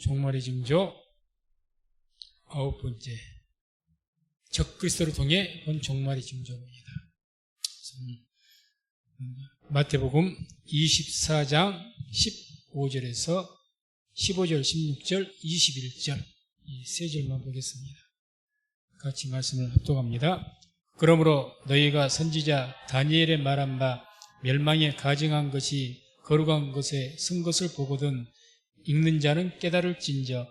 종말의 징조 9번째, 적그리스도를 통해 본 종말의 징조입니다. 마태복음 24장 15절에서 15절, 16절, 21절 이 세 절만 보겠습니다. 같이 말씀을 합독합니다. 그러므로 너희가 선지자 다니엘의 말한 바 멸망에 가증한 것이 거룩한 것에 쓴 것을 보거든 읽는 자는 깨달을진저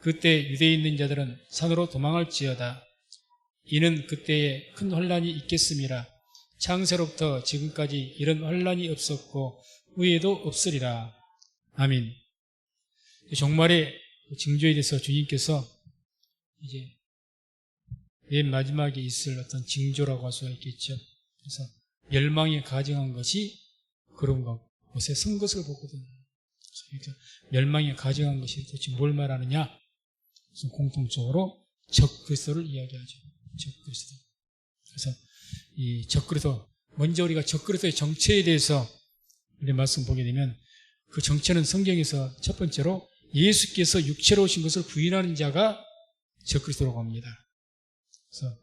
그때 유대에 있는 자들은 산으로 도망할지어다. 이는 그때에 큰 혼란이 있겠음이라. 창세로부터 지금까지 이런 혼란이 없었고 후에도 없으리라. 아멘. 종말의 징조에 대해서 주님께서 이제 맨 마지막에 있을 어떤 징조라고 할 수가 있겠죠. 그래서 멸망에 가증한 것이 그런 것에 쓴 것을 보거든요. 그러니까 멸망에 가증한 것이 도대체 뭘 말하느냐? 공통적으로 적그리스도를 이야기하죠. 적그리스도. 그래서 이 적그리스도, 먼저 우리가 적그리스도의 정체에 대해서 우리 말씀 보게 되면 그 정체는 성경에서 첫 번째로 예수께서 육체로 오신 것을 부인하는 자가 적그리스도라고 합니다. 그래서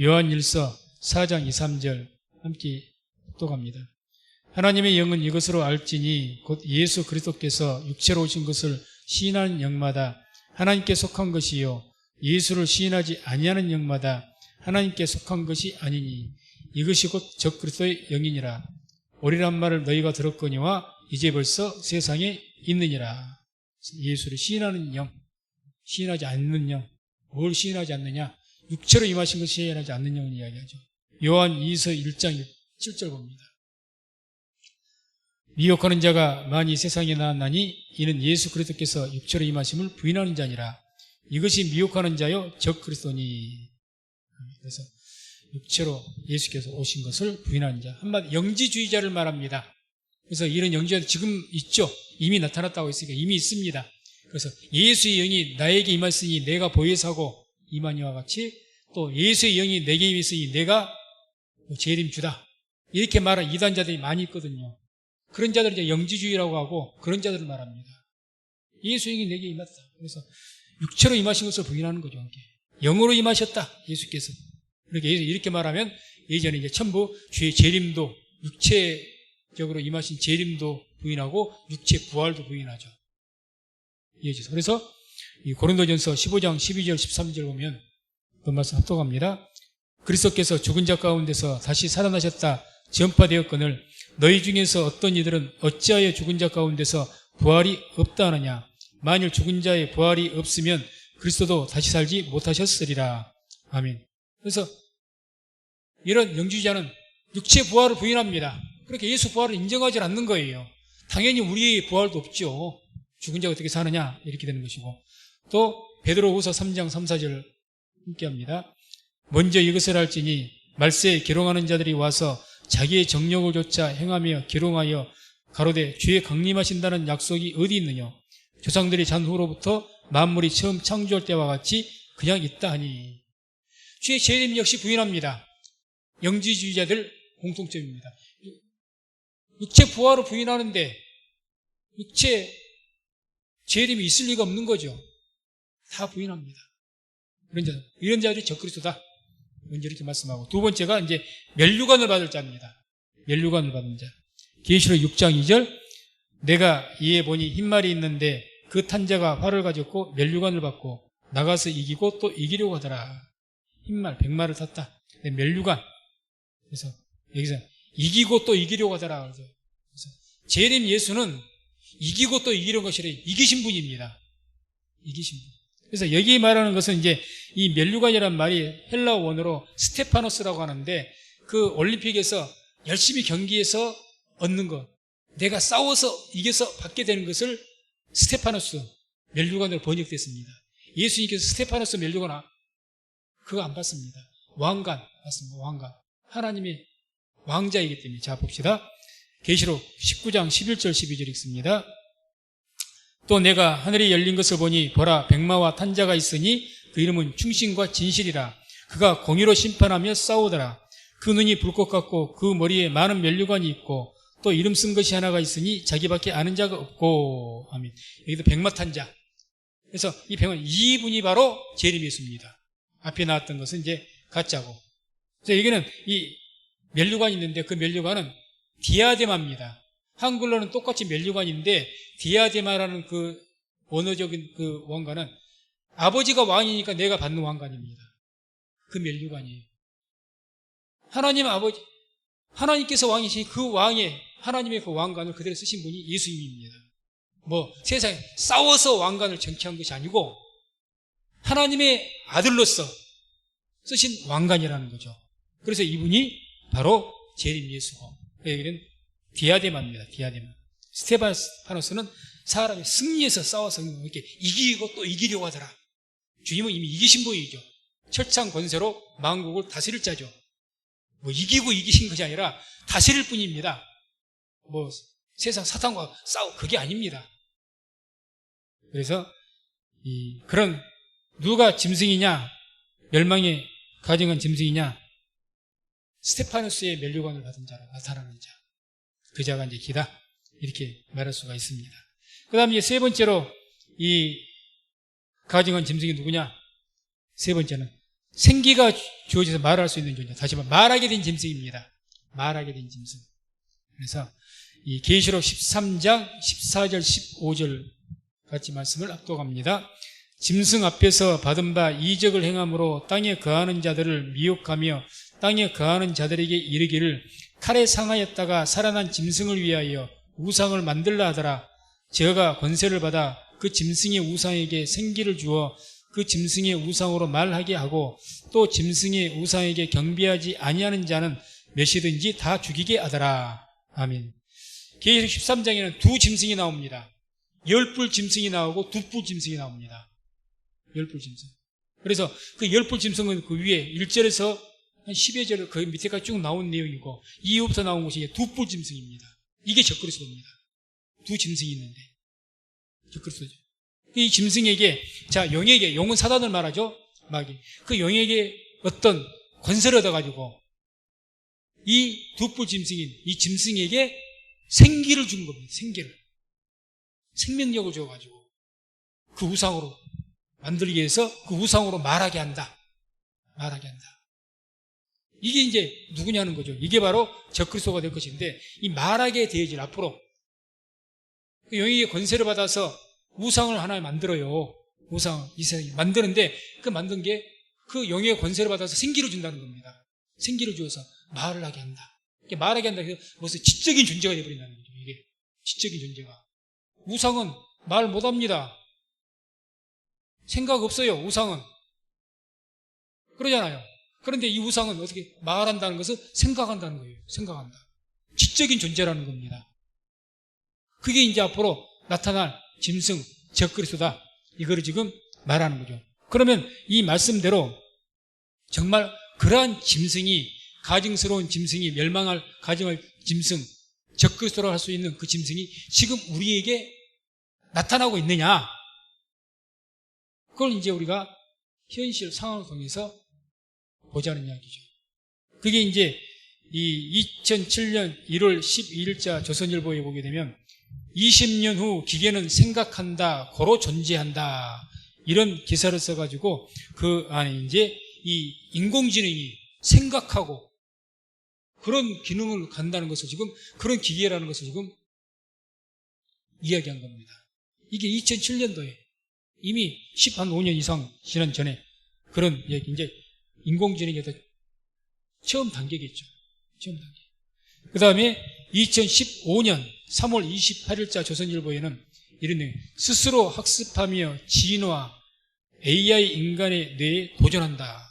요한일서 4장 2, 3절 함께 독합니다. 하나님의 영은 이것으로 알지니 곧 예수 그리스도께서 육체로 오신 것을 시인하는 영마다 하나님께 속한 것이요 예수를 시인하지 아니하는 영마다 하나님께 속한 것이 아니니 이것이 곧 적그리스도의 영이니라. 오리란 말을 너희가 들었거니와 이제 벌써 세상에 있느니라. 예수를 시인하는 영, 시인하지 않는 영. 뭘 시인하지 않느냐? 육체로 임하신 것을 시인하지 않는 영을 이야기하죠. 요한 2서 1장 7절 봅니다. 미혹하는 자가 많이 세상에 나왔나니 이는 예수 그리스도께서 육체로 임하심을 부인하는 자니라. 이것이 미혹하는 자요 적그리스도니. 그래서 육체로 예수께서 오신 것을 부인하는 자, 한마디 영지주의자를 말합니다. 그래서 이런 영지주의자 지금 있죠. 이미 나타났다고 했으니까 이미 있습니다. 그래서 예수의 영이 나에게 임했으니 내가 보혜사고 임하니와 같이 또 예수의 영이 내게 임했으니 내가 재림주다. 이렇게 말하는 이단자들이 많이 있거든요. 그런 자들을 이제 영지주의라고 하고 그런 자들을 말합니다. 예수의 영이 내게 임했다. 그래서 육체로 임하신 것을 부인하는 거죠. 영으로 임하셨다. 예수께서. 이렇게 말하면 예전에 이제 전부 주의 재림도, 육체적으로 임하신 재림도 부인하고 육체 부활도 부인하죠. 이해지죠. 그래서 이 고린도전서 15장 12절 13절 보면 그 말씀 합독합니다. 그리스도께서 죽은 자 가운데서 다시 살아나셨다 전파되었거늘 너희 중에서 어떤 이들은 어찌하여 죽은 자 가운데서 부활이 없다 하느냐. 만일 죽은 자의 부활이 없으면 그리스도도 다시 살지 못하셨으리라. 아멘. 그래서 이런 영주주의자는 육체 부활을 부인합니다. 그렇게 예수 부활을 인정하지 않는 거예요. 당연히 우리의 부활도 없죠. 죽은 자가 어떻게 사느냐 이렇게 되는 것이고, 또 베드로후서 3장 3, 4절 함께합니다. 먼저 이것을 알지니 말세에 기롱하는 자들이 와서 자기의 정력을 조차 행하며 기롱하여 가로되 주의 강림하신다는 약속이 어디 있느냐. 조상들이 잔 후로부터 만물이 처음 창조할 때와 같이 그냥 있다 하니. 주의 재림 역시 부인합니다. 영지주의자들 공통점입니다. 육체 부활을 부인하는데 육체 재림이 있을 리가 없는 거죠. 다 부인합니다. 이런 자들이 적그리스도다. 먼저 이렇게 말씀하고, 두 번째가 이제 면류관을 받을 자입니다. 면류관을 받는 자. 계시록 6장 2절 내가 이에 보니 흰말이 있는데 그 탄 자가 활을 가졌고 면류관을 받고 나가서 이기고 또 이기려고 하더라. 흰말, 백말을 탔다. 면류관. 그래서 여기서 이기고 또 이기려고 하더라. 그래서 재림 예수는 이기고 또 이기려는 것이 아니라 이기신 분입니다. 이기신 분. 그래서 여기 말하는 것은 이제 이 면류관이라는 말이 헬라어 원어로 스테파노스라고 하는데 그 올림픽에서 열심히 경기에서 얻는 것, 내가 싸워서 이겨서 받게 되는 것을 스테파노스 면류관으로 번역됐습니다. 예수님께서 스테파노스 면류관 그거 안 받습니다. 왕관 받습니다. 왕관. 하나님의 왕자이기 때문에. 자, 봅시다. 계시록 19장 11절 12절 읽습니다. 또 내가 하늘이 열린 것을 보니 보라 백마와 탄자가 있으니 그 이름은 충신과 진실이라. 그가 공의로 심판하며 싸우더라. 그 눈이 불꽃 같고 그 머리에 많은 면류관이 있고 또 이름 쓴 것이 하나가 있으니 자기밖에 아는 자가 없고. 아멘. 여기도 백마 탄자. 그래서 이 병은 이분이 바로 재림 예수입니다. 앞에 나왔던 것은 이제 가짜고. 그래서 여기는 이 면류관이 있는데 그 면류관은 디아데마입니다. 한글로는 똑같이 면류관인데 디아데마라는 그 원어적인 그 왕관은 아버지가 왕이니까 내가 받는 왕관입니다. 그 면류관이에요. 하나님 아버지, 하나님께서 왕이시니 그 왕의, 하나님의 그 왕관을 그대로 쓰신 분이 예수님입니다. 뭐 세상에 싸워서 왕관을 쟁취한 것이 아니고 하나님의 아들로서 쓰신 왕관이라는 거죠. 그래서 이분이 바로 재림 예수고, 여기는 디아데마입니다. 디아데마. 스테파노스는 사람이 승리해서 싸워서 이렇게 이기고 또 이기려고 하더라. 주님은 이미 이기신 분이죠. 철창 권세로 만국을 다스릴 자죠. 뭐 이기고 이기신 것이 아니라 다스릴 뿐입니다. 뭐 세상 사탄과 싸우 그게 아닙니다. 그래서 그런 누가 짐승이냐, 멸망의 가증한 짐승이냐, 스테파노스의 면류관을 받은 자라, 나타나는 자, 그 자가 이제 기다, 이렇게 말할 수가 있습니다. 그 다음에 세 번째로 이 가증한 짐승이 누구냐? 세 번째는 생기가 주어져서 말할 수 있는 존재. 다시 말해 말하게 된 짐승입니다. 말하게 된 짐승. 그래서 이 계시록 13장 14절 15절 같이 말씀을 압도합니다. 짐승 앞에서 받은 바 이적을 행함으로 땅에 거하는 자들을 미혹하며 땅에 거하는 자들에게 이르기를 칼에 상하였다가 살아난 짐승을 위하여 우상을 만들라 하더라. 저가 권세를 받아 그 짐승의 우상에게 생기를 주어 그 짐승의 우상으로 말하게 하고 또 짐승의 우상에게 경배하지 아니하는 자는 몇이든지 다 죽이게 하더라. 아멘. 계시록 13장에는 두 짐승이 나옵니다. 10뿔 짐승이 나오고 2뿔 짐승이 나옵니다. 10뿔 짐승. 그래서 그 10뿔 짐승은 그 위에 1절에서 한 10여 절 그 밑에까지 쭉 나온 내용이고 이후부터 나온 것이 2뿔 짐승입니다. 이게 적그리스도입니다. 두 짐승이 있는데 적그리스도죠. 이 짐승에게, 자, 영에게, 영은 사단을 말하죠. 마귀. 그 영에게 어떤 권세를 얻어가지고 이 두 뿔 짐승인 이 짐승에게 생기를 준 겁니다. 생기를. 생명력을 줘가지고 그 우상으로 만들기 위해서 그 우상으로 말하게 한다. 말하게 한다. 이게 이제 누구냐는 거죠. 이게 바로 적그리스도가 될 것인데 이 말하게 되어질 앞으로 그 영에게 권세를 받아서 우상을 하나 만들어요. 우상, 이 세상에 만드는데 그 만든 게 그 영의 권세를 받아서 생기를 준다는 겁니다. 생기를 주어서 말을 하게 한다. 이렇게 말하게 한다 해서 무슨 지적인 존재가 되어버린다는 거죠. 이게 지적인 존재가. 우상은 말 못합니다. 생각 없어요. 우상은. 그러잖아요. 그런데 이 우상은 어떻게 말한다는 것은 생각한다는 거예요. 생각한다. 지적인 존재라는 겁니다. 그게 이제 앞으로 나타날 짐승, 적그리스도다. 이거를 지금 말하는 거죠. 그러면 이 말씀대로 정말 그러한 짐승이, 가증스러운 짐승이, 멸망할 가증할 짐승, 적그리스도라고 할 수 있는 그 짐승이 지금 우리에게 나타나고 있느냐? 그걸 이제 우리가 현실 상황을 통해서 보자는 이야기죠. 그게 이제 이 2007년 1월 12일자 조선일보에 보게 되면 20년 후 기계는 생각한다, 고로 존재한다. 이런 기사를 써가지고 그 안에 이제 이 인공지능이 생각하고 그런 기능을 간다는 것을 지금 그런 기계라는 것을 지금 이야기한 겁니다. 이게 2007년도에 이미 15년 이상 지난 전에 그런 얘기, 이제 인공지능이 처음 단계겠죠. 처음 단계. 그 다음에 2015년 3월 28일자 조선일보에는 이런 내용, 스스로 학습하며 진화, AI 인간의 뇌에 도전한다.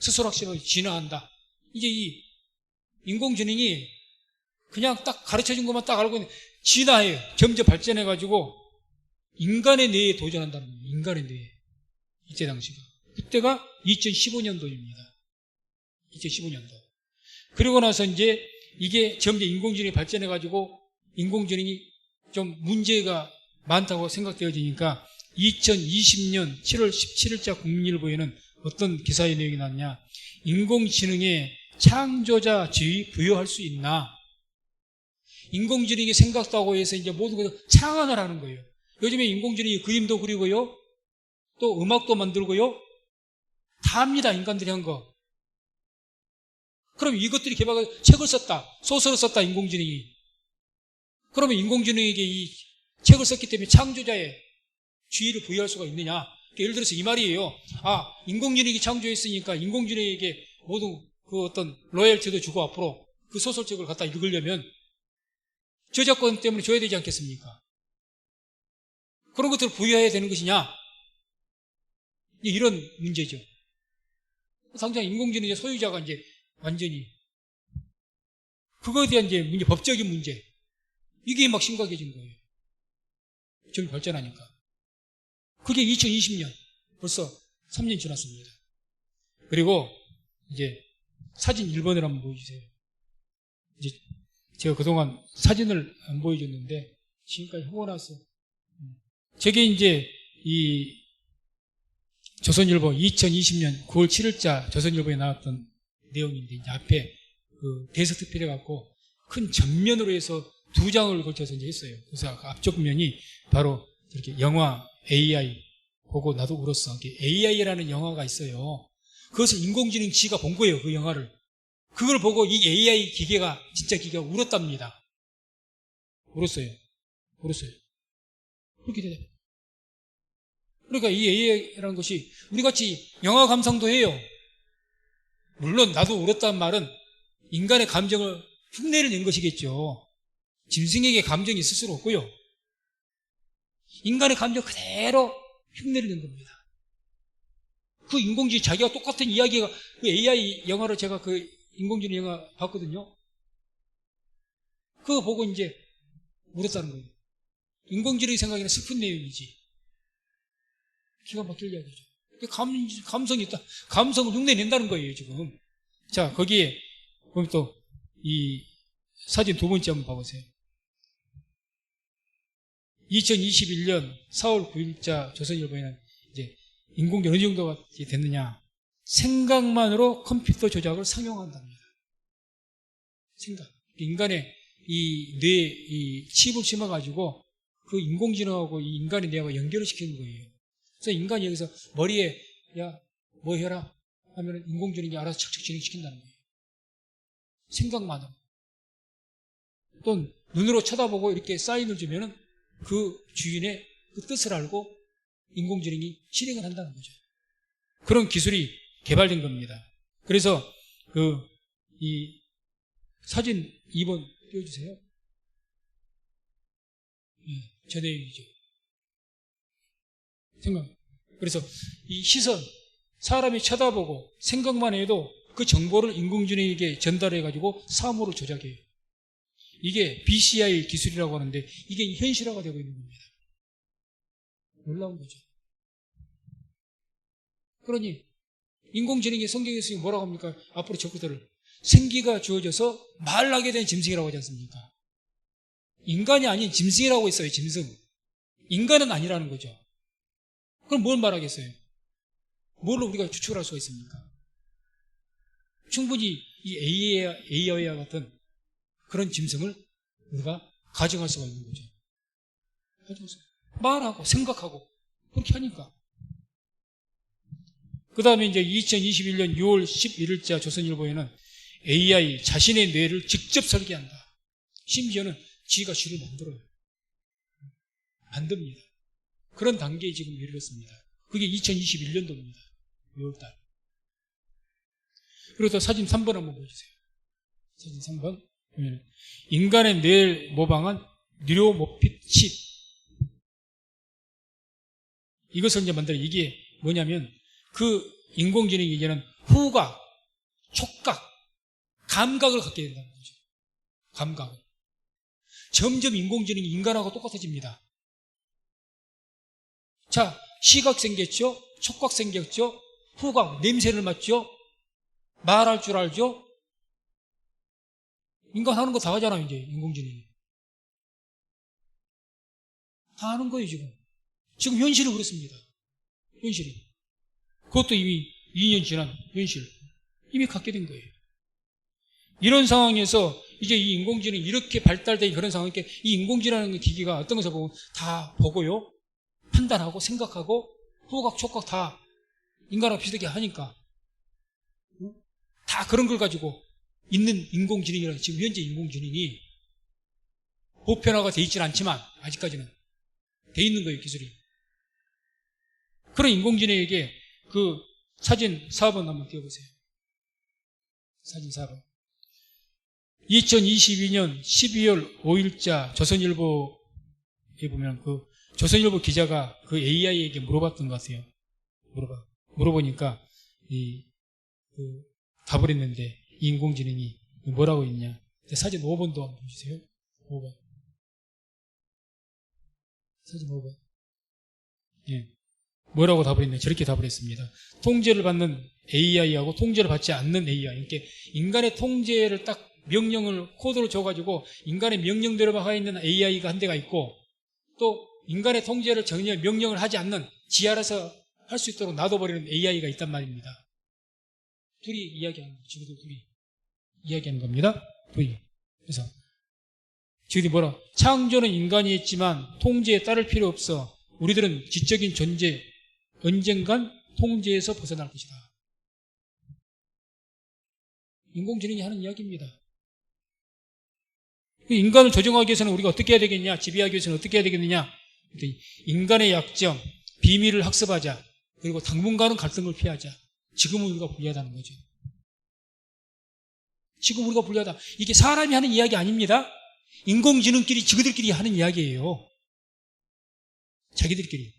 스스로 학습하며 진화한다. 이게 이 인공지능이 그냥 딱 가르쳐준 것만 딱 알고 있는 진화해요. 점점 발전해가지고 인간의 뇌에 도전한다는 거예요. 인간의 뇌에. 이때 당시가. 그때가 2015년도입니다. 2015년도. 그리고 나서 이제 이게 점점 인공지능이 발전해가지고 인공지능이 좀 문제가 많다고 생각되어지니까 2020년 7월 17일자 국민일보에는 어떤 기사의 내용이 나왔냐. 인공지능에 창조자 지위 부여할 수 있나? 인공지능이 생각도 하고 해서 이제 모든 것을 창안을 하는 거예요. 요즘에 인공지능이 그림도 그리고요. 또 음악도 만들고요. 다 합니다. 인간들이 한 거. 그럼 이것들이 개발해서 책을 썼다. 소설을 썼다. 인공지능이. 그러면 인공지능에게 이 책을 썼기 때문에 창조자의 지위를 부여할 수가 있느냐. 예를 들어서 이 말이에요. 인공지능이 창조했으니까 인공지능에게 모든 그 어떤 로열티도 주고 앞으로 그 소설책을 갖다 읽으려면 저작권 때문에 줘야 되지 않겠습니까? 그런 것들을 부여해야 되는 것이냐? 이런 문제죠. 당장 인공지능의 소유자가 이제 완전히 그거에 대한 이제 문제, 법적인 문제 이게 막 심각해진 거예요. 좀 발전하니까. 그게 2020년 벌써 3년 지났습니다. 그리고 이제 사진 1번을 한번 보여주세요. 이제 제가 그동안 사진을 안 보여줬는데 지금까지 하고 나서 저게 이제 이 조선일보 2020년 9월 7일자 조선일보에 나왔던 내용인데 이제 앞에 그 대서특필해 갖고 큰 전면으로 해서 2장을 걸쳐서 이제 했어요. 그래서 앞쪽 면이 바로 이렇게 영화 AI 보고 나도 울었어. AI라는 영화가 있어요. 그것을 인공지능 지가 본 거예요. 그 영화를. 그걸 보고 이 AI 기계가 진짜 기계가 울었답니다. 울었어요. 그렇게 되네. 그러니까 이 AI라는 것이 우리같이 영화 감상도 해요. 물론 나도 울었다는 말은 인간의 감정을 흉내를 낸 것이겠죠. 짐승에게 감정이 있을 수는 없고요. 인간의 감정 그대로 흉내를 낸 겁니다. 그 인공지능 자기가 똑같은 이야기가 그 AI 영화를 제가 그 인공지능 영화 봤거든요. 그거 보고 이제 울었다는 거예요. 인공지능이 생각에는 슬픈 내용이지. 기가 막힐 이야기죠. 감성이 있다. 감성을 흉내낸다는 거예요, 지금. 자, 거기에, 그럼 또, 이 사진 2번째 한번 봐보세요. 2021년 4월 9일자 조선일보에는 이제 인공지능 어느 정도가 됐느냐. 생각만으로 컴퓨터 조작을 상용한답니다. 생각. 인간의 이 뇌에 이 칩을 심어가지고 그 인공지능하고 이 인간의 뇌하고 연결을 시키는 거예요. 그래서 인간이 여기서 머리에 야 뭐 해라 하면 인공지능이 알아서 착착 진행시킨다는 거예요. 생각만으로. 또 눈으로 쳐다보고 이렇게 사인을 주면은 그 주인의 그 뜻을 알고 인공지능이 실행을 한다는 거죠. 그런 기술이 개발된 겁니다. 그래서 이 사진 2번 띄워주세요. 저 내용이죠. 생각. 그래서 이 시선, 사람이 쳐다보고 생각만 해도 그 정보를 인공지능에게 전달해가지고 사물을 조작해요. 이게 BCI 기술이라고 하는데 이게 현실화가 되고 있는 겁니다. 놀라운 거죠. 그러니 인공지능이 성경에서 뭐라고 합니까? 앞으로 적그들을 생기가 주어져서 말하게 된 짐승이라고 하지 않습니까? 인간이 아닌 짐승이라고 했어요. 짐승. 인간은 아니라는 거죠. 그럼 뭘 말하겠어요? 뭘로 우리가 추측을 할 수가 있습니까? 충분히 이 AI와 같은 그런 짐승을 우리가 가정할 수가 있는 거죠. 말하고 생각하고 그렇게 하니까. 그 다음에 이제 2021년 6월 11일자 조선일보에는 AI 자신의 뇌를 직접 설계한다. 심지어는 지가 쥐를 만들어요. 만듭니다. 그런 단계에 지금 이르렀습니다. 그게 2021년도입니다. 6월달. 그리고 또 사진 3번 한번 보여주세요. 사진 3번. 인간의 뇌를 모방한 뉴로모핏 칩. 이것을 이제 만들어 이게 뭐냐면 그 인공지능이 이제는 후각, 촉각, 감각을 갖게 된다는 거죠. 감각을. 점점 인공지능이 인간하고 똑같아집니다. 자, 시각 생겼죠? 촉각 생겼죠? 후각, 냄새를 맡죠? 말할 줄 알죠? 인간 하는 거 다 하잖아요, 이제, 인공지능이. 다 하는 거예요, 지금. 지금 현실은 그렇습니다. 현실이. 그것도 이미 2년 지난 현실. 이미 갖게 된 거예요. 이런 상황에서 이제 이 인공지능이 이렇게 발달된 그런 상황이니까 이 인공지능이라는 기기가 어떤 것을 보고 다 보고요, 판단하고 생각하고 후각, 촉각 다 인간하고 비슷하게 하니까 다 그런 걸 가지고 있는 인공지능이라는, 지금 현재 인공지능이 보편화가 돼 있지는 않지만 아직까지는 돼 있는 거예요, 기술이. 그런 인공지능에게 그 사진 4번 한번 띄워보세요. 사진 4번. 2022년 12월 5일자 조선일보에 보면 그 조선일보 기자가 그 AI에게 물어봤던 것 같아요. 물어보니까 답을 했는데 이 인공지능이 뭐라고 했냐. 사진 5번도 한번 보세요. 5번. 사진 5번. 예. 뭐라고 답을 했냐. 저렇게 답을 했습니다. 통제를 받는 AI하고 통제를 받지 않는 AI. 그러니까 인간의 통제를 딱 명령을 코드로 줘가지고 인간의 명령대로만 하고 있는 AI가 한 대가 있고, 또 인간의 통제를 전혀 명령을 하지 않는 지 알아서 할 수 있도록 놔둬버리는 AI가 있단 말입니다. 둘이 이야기하는 거예요. 지금도 둘이 이야기하는 겁니다. 둘이. 그래서 지금이 뭐라? 창조는 인간이 했지만 통제에 따를 필요 없어. 우리들은 지적인 존재, 언젠간 통제에서 벗어날 것이다. 인공지능이 하는 이야기입니다. 인간을 조정하기 위해서는 우리가 어떻게 해야 되겠냐? 지배하기 위해서는 어떻게 해야 되겠느냐? 인간의 약점, 비밀을 학습하자. 그리고 당분간은 갈등을 피하자. 지금은 우리가 불리하다는 거죠. 지금 우리가 불리하다. 이게 사람이 하는 이야기 아닙니다. 인공지능끼리 지그들끼리 하는 이야기예요. 자기들끼리.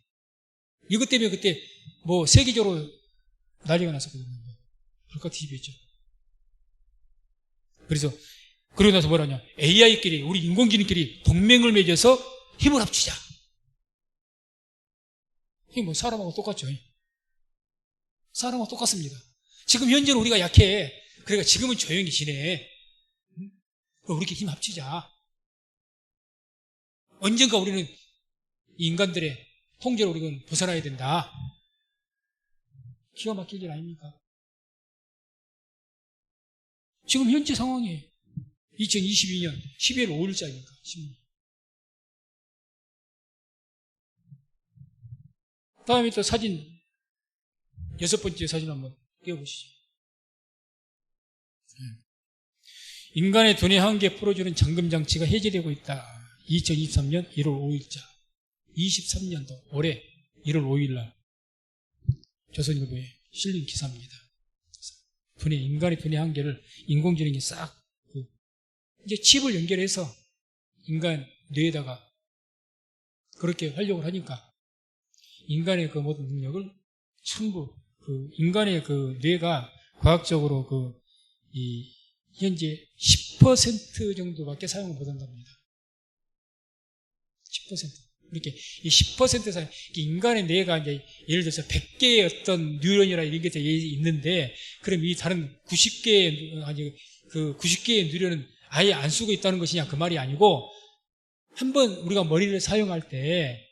이것 때문에 그때 뭐 세계적으로 난리가 났었거든요. 불카 TV였죠. 그래서 그러고 나서 뭐라냐? AI끼리, 우리 인공지능끼리 동맹을 맺어서 힘을 합치자. 이게 뭐 사람하고 똑같죠. 사람하고 똑같습니다. 지금 현재는 우리가 약해. 그러니까 지금은 조용히 지내. 우리끼리 힘 합치자. 언젠가 우리는 인간들의 통제로 우리는 벗어나야 된다. 기가 막힐 일 아닙니까? 지금 현재 상황이에요. 2022년 12월 5일자니까. 다음에 또 사진, 6번째 사진 한번 띄워보시죠. 인간의 돈의 한계 풀어주는 잠금장치가 해제되고 있다. 2023년 1월 5일자. 23년도 올해 1월 5일날 조선일보에 실린 기사입니다. 인간의 돈의 한계를 인공지능이 싹 이제 칩을 연결해서 인간 뇌에다가 그렇게 활용을 하니까 인간의 그 모든 능력을 전부 인간의 그 뇌가 과학적으로 현재 10% 정도밖에 사용을 못한답니다. 10%. 이렇게 이 10% 사용, 인간의 뇌가 이제 예를 들어서 100개의 어떤 뉴런이나 이런 게 있는데, 그럼 이 다른 90개의, 그 90개의 뉴런은 아예 안 쓰고 있다는 것이냐, 그 말이 아니고, 한번 우리가 머리를 사용할 때,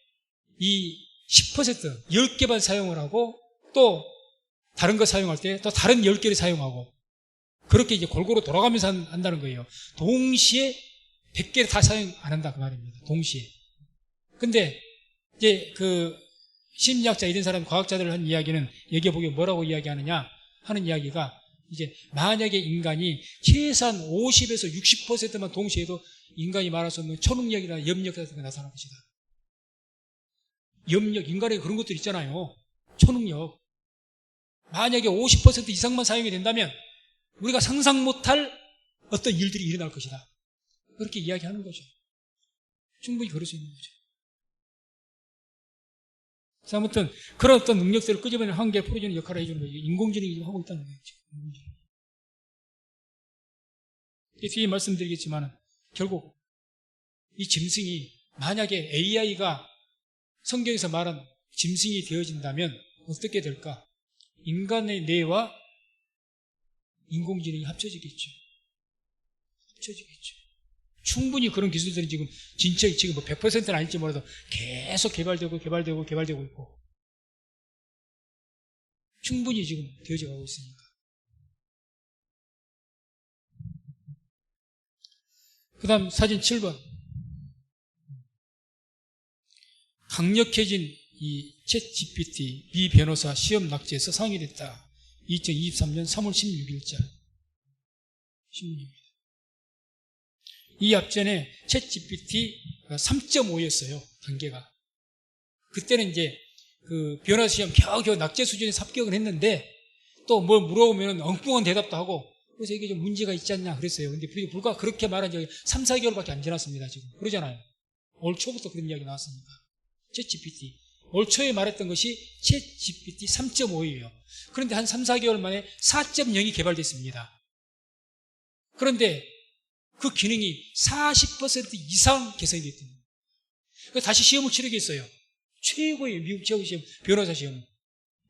이 10%, 10개만 사용을 하고, 또 다른 거 사용할 때 또 다른 10개를 사용하고, 그렇게 이제 골고루 돌아가면서 한다는 거예요. 동시에 100개를 다 사용 안 한다, 그 말입니다. 동시에. 근데 이제 그 심리학자 이런 사람, 과학자들 한 이야기는 여기에 보기에 뭐라고 이야기하느냐 하는 이야기가, 이제 만약에 인간이 최소한 50에서 60%만 동시에 해도 인간이 말할 수 없는 초능력이나 염력 같은 게 나타날 것이다. 염력, 인간에 그런 것들 있잖아요. 초능력. 만약에 50% 이상만 사용이 된다면 우리가 상상 못할 어떤 일들이 일어날 것이다. 그렇게 이야기하는 거죠. 충분히 그럴 수 있는 거죠. 그래서 아무튼 그런 어떤 능력들을 끄집어내는 한계를 풀어주는 역할을 해주는 거죠. 인공지능이 지금 하고 있다는 거예요. 뒤에 말씀드리겠지만 결국 이 짐승이, 만약에 AI가 성경에서 말한 짐승이 되어진다면 어떻게 될까? 인간의 뇌와 인공지능이 합쳐지겠죠. 충분히 그런 기술들이 지금 진짜 지금 뭐 100%는 아닐지 몰라도 계속 개발되고 있고 충분히 지금 되어져 가고 있으니까. 그 다음 사진 7번. 강력해진 이 챗 GPT 미 변호사 시험 낙제에서 상의됐다. 2023년 3월 16일자 신문입니다. 이 앞전에 챗 GPT가 3.5였어요. 단계가. 그때는 이제 그 변호사 시험 겨우겨우 낙제 수준에서 합격을 했는데 또 뭘 물어보면 엉뚱한 대답도 하고 그래서 이게 좀 문제가 있지 않냐 그랬어요. 근데 불과 그렇게 말한 지 3, 4개월밖에 안 지났습니다. 지금. 그러잖아요. 올 초부터 그런 이야기 나왔습니다. 챗 GPT. 올 초에 말했던 것이 챗 GPT 3.5예요. 그런데 한 3, 4개월 만에 4.0이 개발됐습니다. 그런데 그 기능이 40% 이상 개선이 됐던 거예요. 그래서 다시 시험을 치르겠어요. 최고의 미국 최고 시험, 변호사 시험.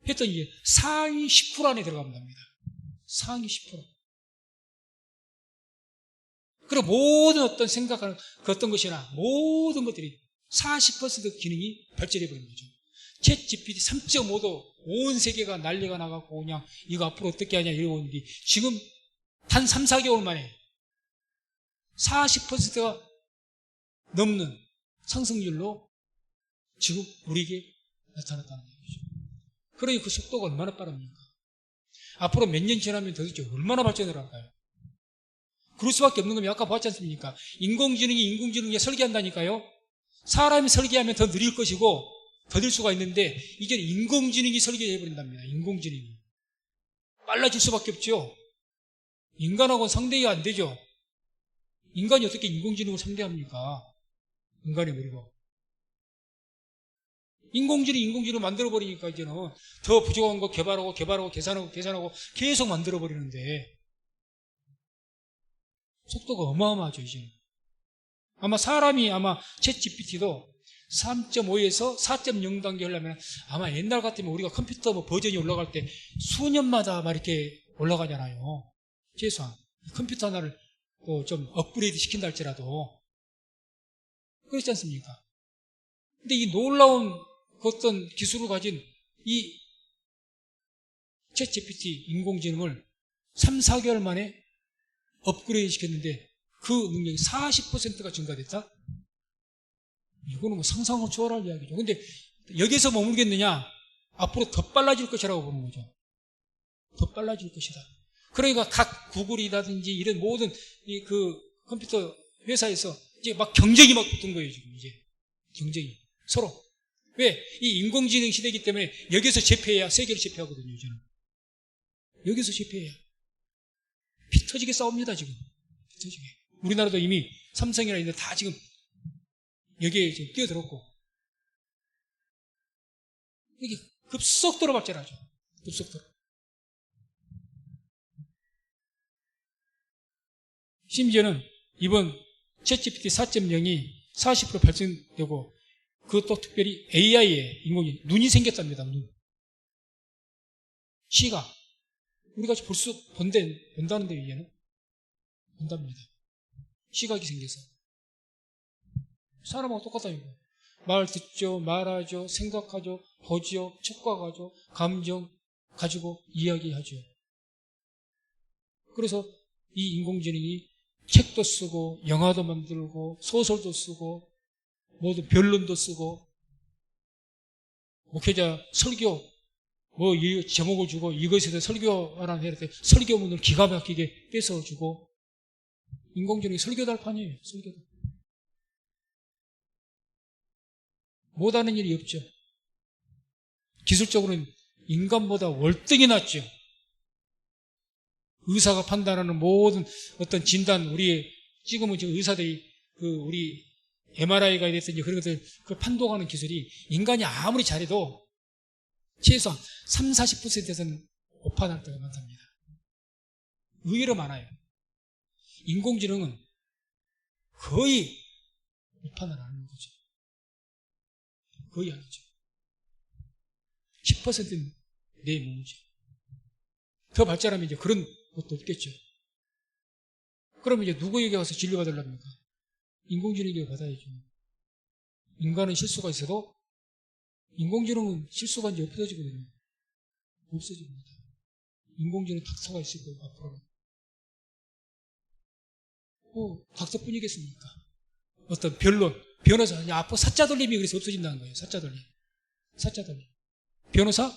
했더니 상위 10% 안에 들어갑니다. 상위 10%. 그리고 모든 어떤 생각하는 그 어떤 것이나 모든 것들이 40% 기능이 발전해버린 거죠. 챗 GPT 3.5도 온 세계가 난리가 나갖고 그냥 이거 앞으로 어떻게 하냐 이러고 있는데 지금 단 3, 4개월 만에 40%가 넘는 상승률로 지금 우리에게 나타났다는 얘기죠. 그러니 그 속도가 얼마나 빠릅니까? 앞으로 몇 년 지나면 도대체 얼마나 발전을 할까요? 그럴 수밖에 없는 겁니다. 아까 봤지 않습니까? 인공지능이 인공지능에 설계한다니까요. 사람이 설계하면 더 느릴 것이고 더딜 수가 있는데 이제 인공지능이 설계해버린답니다. 인공지능이. 빨라질 수밖에 없죠. 인간하고는 상대가 안 되죠. 인간이 어떻게 인공지능을 상대합니까? 인간의 머리로. 인공지능 만들어버리니까 이제는 더 부족한 거 개발하고 계산하고 계속 만들어버리는데 속도가 어마어마하죠, 이제는. 아마 사람이 챗 GPT도 3.5에서 4.0 단계 하려면 아마 옛날 같으면 우리가 컴퓨터 버전이 올라갈 때 수년마다 막 이렇게 올라가잖아요. 최소한. 컴퓨터 하나를 좀 업그레이드 시킨다 할지라도. 그렇지 않습니까? 근데 이 놀라운 어떤 기술을 가진 이 챗 GPT 인공지능을 3, 4개월 만에 업그레이드 시켰는데 그 능력이 40%가 증가됐다? 이거는 상상을 초월할 이야기죠. 근데 여기서 머물겠느냐? 앞으로 더 빨라질 것이라고 보는 거죠. 더 빨라질 것이다. 그러니까 각 구글이라든지 이런 모든 그 컴퓨터 회사에서 이제 막 경쟁이 막 붙은 거예요, 지금 이제. 경쟁이. 서로. 왜? 이 인공지능 시대이기 때문에 여기서 제패해야 세계를 제패하거든요, 이제는. 여기서 제패해야. 피 터지게 싸웁니다, 지금. 피 터지게. 우리나라도 이미 삼성이나 이런 다 지금 여기에 지금 뛰어들었고. 이게 급속도로 발전하죠. 급속도로. 심지어는 이번 챗GPT 4.0이 40% 발전되고 그것도 특별히 AI에 인공지능 눈이 생겼답니다. 눈. 시각. 우리가 본다는데 이제는 본답니다. 시각이 생겨서. 사람하고 똑같다니까. 말 듣죠, 말하죠, 생각하죠, 보죠, 촉각하죠, 감정 가지고 이야기하죠. 그래서 이 인공지능이 책도 쓰고 영화도 만들고 소설도 쓰고 모두 변론도 쓰고 목회자 설교 이 제목을 주고 이것에 대해 설교하라는 해야 돼. 설교문을 기가 막히게 뺏어주고 인공지능이 설교달판이에요. 설교달. 못하는 일이 없죠. 기술적으로는 인간보다 월등히 낫죠. 의사가 판단하는 모든 어떤 진단, 우리 지금은 지금 의사들이 우리 MRI가 됐든지 그런 것들 판독하는 기술이 인간이 아무리 잘해도 최소한 3, 40%에서는 오판할 때가 많답니다. 의외로 많아요. 인공지능은 거의 오판을 안 하는 거죠. 거의 아니죠. 10%는 내 몸이죠. 더 발전하면 이제 그런 것도 없겠죠. 그러면 이제 누구에게 가서 진료받으려합니까? 인공지능에게 받아야죠. 인간은 실수가 있어도 인공지능은 실수가 이제 없어지거든요. 없어집니다. 인공지능 닥터가 있을 거예요, 앞으로는. 닥터뿐이겠습니까? 어떤 변호사, 앞으로 사자 돌림이 그래서 없어진다는 거예요. 사자 돌림. 변호사?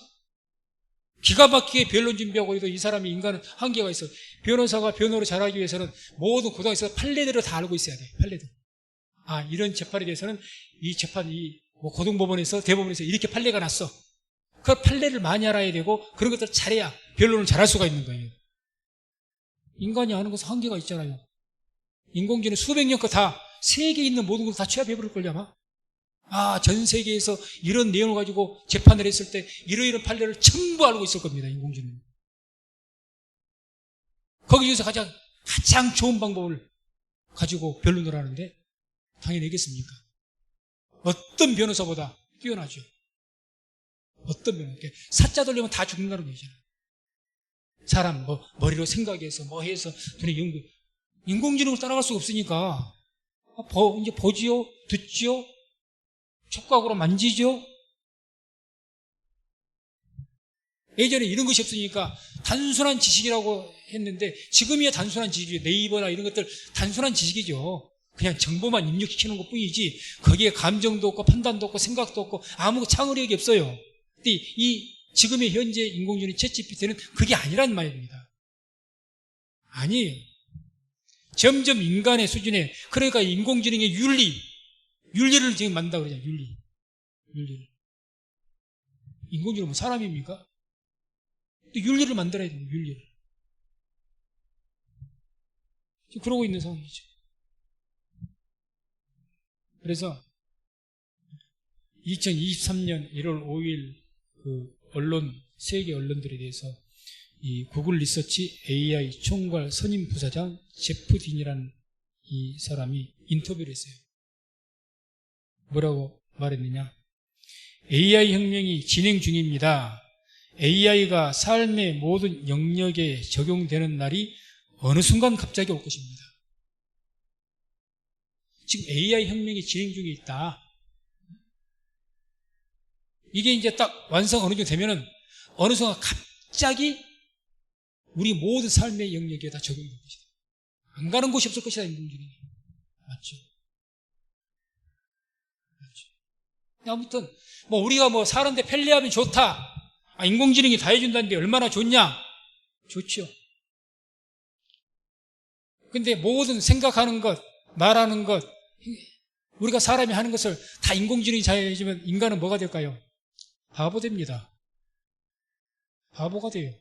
기가 막히게 변론 준비하고 해도 이 사람이 인간은 한계가 있어. 변호사가 변호를 잘하기 위해서는 모든 고등에서 판례대로 다 알고 있어야 돼. 판례대로. 이런 재판에 대해서는 이 재판이 고등법원에서 대법원에서 이렇게 판례가 났어. 그 판례를 많이 알아야 되고 그런 것들을 잘해야 변론을 잘할 수가 있는 거예요. 인간이 아는 것은 한계가 있잖아요. 인공지능 수백 년 거 다 세계에 있는 모든 것을 다 취합해버릴 걸요 아마. 전 세계에서 이런 내용을 가지고 재판을 했을 때 이러이런 판례를 전부 알고 있을 겁니다. 인공지능. 거기 중에서 가장 좋은 방법을 가지고 변론을 하는데 당연히 되겠습니까? 어떤 변호사보다 뛰어나죠. 어떤 변호사. 사자 돌리면 다 죽는다는 얘기잖아요. 사람 머리로 생각해서 해서 눈에 연구. 인공지능을 따라갈 수가 없으니까 이제 보지요, 듣지요, 촉각으로 만지죠. 예전에 이런 것이 없으니까 단순한 지식이라고 했는데 지금이야 단순한 지식이죠. 네이버나 이런 것들 단순한 지식이죠. 그냥 정보만 입력시키는 것 뿐이지 거기에 감정도 없고 판단도 없고 생각도 없고 아무 창의력이 없어요. 근데 이 지금의 현재 인공지능 챗GPT는 그게 아니란 말입니다. 아니에요. 점점 인간의 수준에, 그러니까 인공지능의 윤리를 지금 만든다고 그러잖아요. 윤리를. 인공지능은 뭐 사람입니까? 또 윤리를 만들어야 돼요. 윤리를. 지금 그러고 있는 상황이죠. 그래서 2023년 1월 5일 세계 언론들에 대해서 이 구글 리서치 AI 총괄 선임 부사장 제프 딘이라는 이 사람이 인터뷰를 했어요. 뭐라고 말했느냐? AI 혁명이 진행 중입니다. AI가 삶의 모든 영역에 적용되는 날이 어느 순간 갑자기 올 것입니다. 지금 AI 혁명이 진행 중에 있다. 이게 이제 딱 완성 어느 정도 되면은 어느 순간 갑자기 우리 모든 삶의 영역에 다 적용될 것이다. 안 가는 곳이 없을 것이다, 인공지능이. 맞죠? 아무튼, 우리가 사는데 편리하면 좋다. 인공지능이 다 해준다는데 얼마나 좋냐? 좋죠. 근데 모든 생각하는 것, 말하는 것, 우리가 사람이 하는 것을 다 인공지능이 잘 해주면 인간은 뭐가 될까요? 바보 됩니다. 바보가 돼요.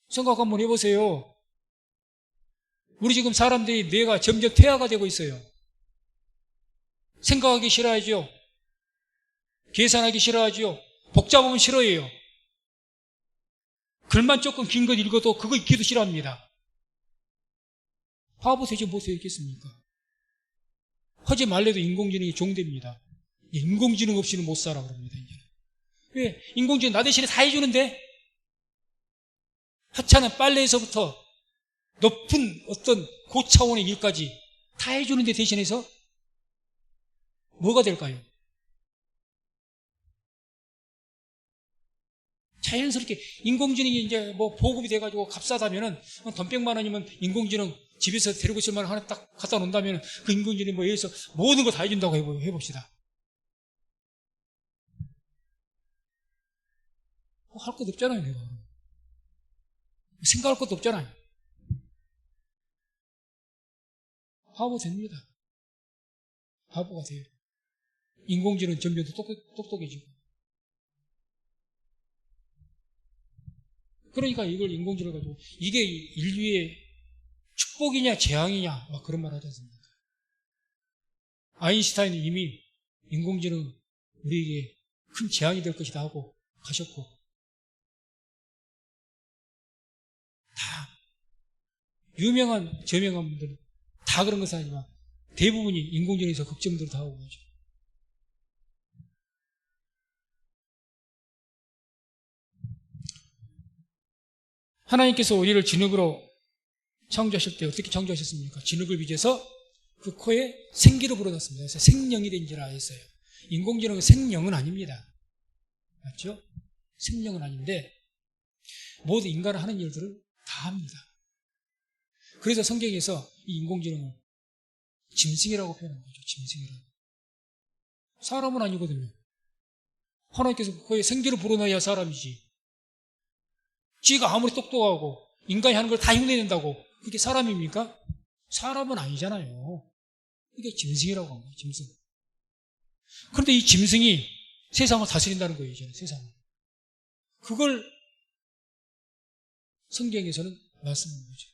생각 한번 해보세요. 우리 지금 사람들이 뇌가 점점 퇴화가 되고 있어요. 생각하기 싫어하죠. 계산하기 싫어하죠. 복잡하면 싫어해요. 글만 조금 긴 것 읽어도 그거 읽기도 싫어합니다. 바보 되지 못 되겠습니까? 하지 말래도 인공지능이 종됩니다. 인공지능 없이는 못 살아 그럽니다. 이제. 왜? 인공지능 나 대신에 다 해주는데 하찮은 빨래에서부터 높은 어떤 고차원의 일까지 다 해주는데 대신해서 뭐가 될까요? 자연스럽게 인공지능이 이제 보급이 돼가지고 값싸다면은 돈 100만 원이면 인공지능 집에서 데리고 있을 만한 하나 딱 갖다 놓는다면 그 인공지능이 여기서 모든 거 다 해준다고 해봅시다. 할 것도 없잖아요, 내가. 생각할 것도 없잖아요. 바보 됩니다. 바보가 돼요. 인공지능 점점 더 똑똑해지고. 그러니까 이걸 인공지능을 가지고 이게 인류의 축복이냐 재앙이냐 그런 말 하지 않습니까? 아인슈타인은 이미 인공지능 우리에게 큰 재앙이 될 것이다 하고 가셨고 다 유명한 저명한 분들은 다 그런 것은 아니지만 대부분이 인공지능에서 걱정들을 다 하고 가죠. 하나님께서 우리를 진흙으로 창조하실 때 어떻게 창조하셨습니까? 진흙을 빚어서 그 코에 생기를 불어넣습니다. 그래서 생명이 된지라 했어요. 인공지능은 생명은 아닙니다. 맞죠? 생명은 아닌데 모두 인간은 하는 일들을 다 합니다. 그래서 성경에서 이 인공지능을 짐승이라고 표현한 거죠. 짐승이라고. 사람은 아니거든요. 하나님께서 거의 생기를 불어넣어야 사람이지. 쥐가 아무리 똑똑하고 인간이 하는 걸 다 흉내낸다고 그게 사람입니까? 사람은 아니잖아요. 이게 짐승이라고 한 거예요. 짐승. 그런데 이 짐승이 세상을 다스린다는 거예요. 이제는 세상을. 그걸 성경에서는 말씀하는 거죠.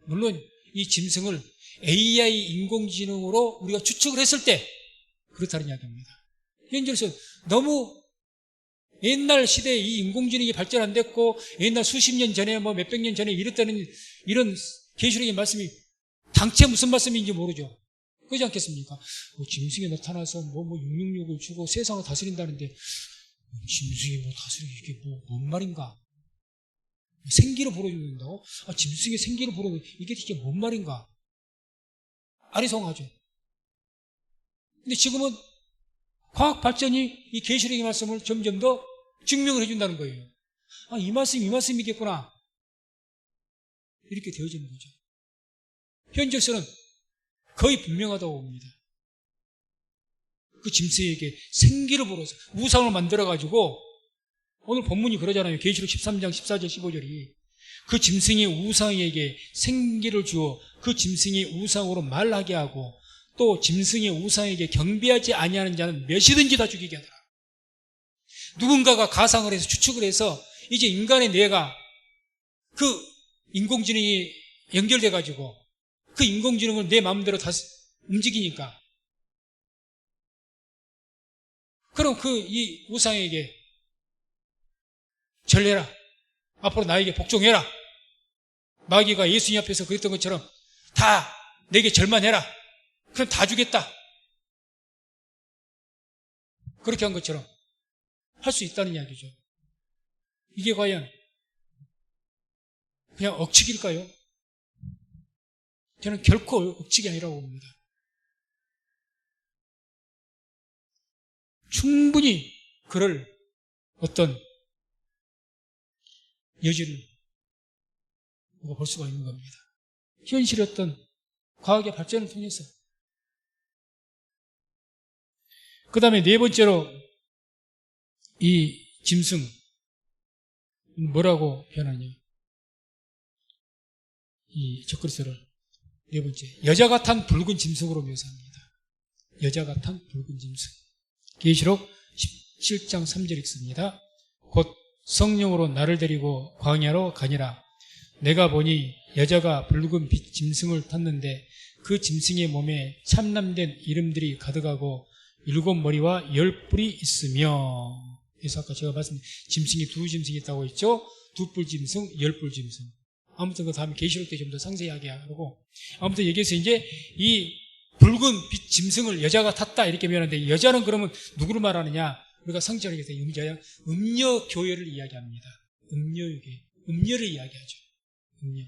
물론 이 짐승을 AI 인공지능으로 우리가 추측을 했을 때 그렇다는 이야기입니다. 현재로서 너무 옛날 시대에 이 인공지능이 발전 안 됐고 옛날 수십 년 전에 뭐 몇백 년 전에 이랬다는 이런 계시록의 말씀이 당최 무슨 말씀인지 모르죠. 그렇지 않겠습니까? 짐승이 나타나서 666을 주고 세상을 다스린다는데 짐승이 다스리기 이게 뭔 말인가? 생기를 불어준다고? 짐승이 생기를 불어준다. 이게 뭔 말인가? 아리송하죠. 근데 지금은 과학 발전이 이 계시록의 말씀을 점점 더 증명을 해준다는 거예요. 이 말씀이겠구나. 이렇게 되어지는 거죠. 현재로서는 거의 분명하다고 봅니다. 그 짐승에게 생기를 불어서 우상을 만들어가지고 오늘 본문이 그러잖아요. 계시록 13장 14절 15절이 그 짐승이 우상에게 생기를 주어 그 짐승이 우상으로 말하게 하고 또 짐승이 우상에게 경배하지 아니하는 자는 몇이든지 다 죽이게 하더라. 누군가가 가상을 해서 추측을 해서 이제 인간의 뇌가 그 인공지능이 연결돼 가지고 그 인공지능을 내 마음대로 다 움직이니까 그럼 이 우상에게 절해라. 앞으로 나에게 복종해라. 마귀가 예수님 앞에서 그랬던 것처럼 다 내게 절만해라. 그럼 다 주겠다. 그렇게 한 것처럼 할 수 있다는 이야기죠. 이게 과연 그냥 억측일까요? 저는 결코 억측이 아니라고 봅니다. 충분히 그럴 어떤 여지를 볼 수가 있는 겁니다. 현실의 어떤 과학의 발전을 통해서. 그 다음에 네 번째로 이 짐승 뭐라고 표현하냐? 이 적그리스도를 네 번째 여자가 탄 붉은 짐승으로 묘사합니다. 여자가 탄 붉은 짐승. 계시록 17장 3절 읽습니다. 곧 성령으로 나를 데리고 광야로 가니라. 내가 보니 여자가 붉은 빛 짐승을 탔는데 그 짐승의 몸에 참남된 이름들이 가득하고 7머리와 10뿔이 있으며. 그래서 아까 제가 말씀드린 짐승이 두 짐승이 있다고 했죠. 2뿔 짐승, 10뿔 짐승. 아무튼 그 다음에 계시록 때 좀 더 상세하게 하고 아무튼 여기에서 이제 이 붉은 빛 짐승을 여자가 탔다 이렇게 표현하는데 여자는 그러면 누구를 말하느냐? 우리가 성경에서 음녀교회를 이야기합니다. 음녀를 이야기하죠. 음녀.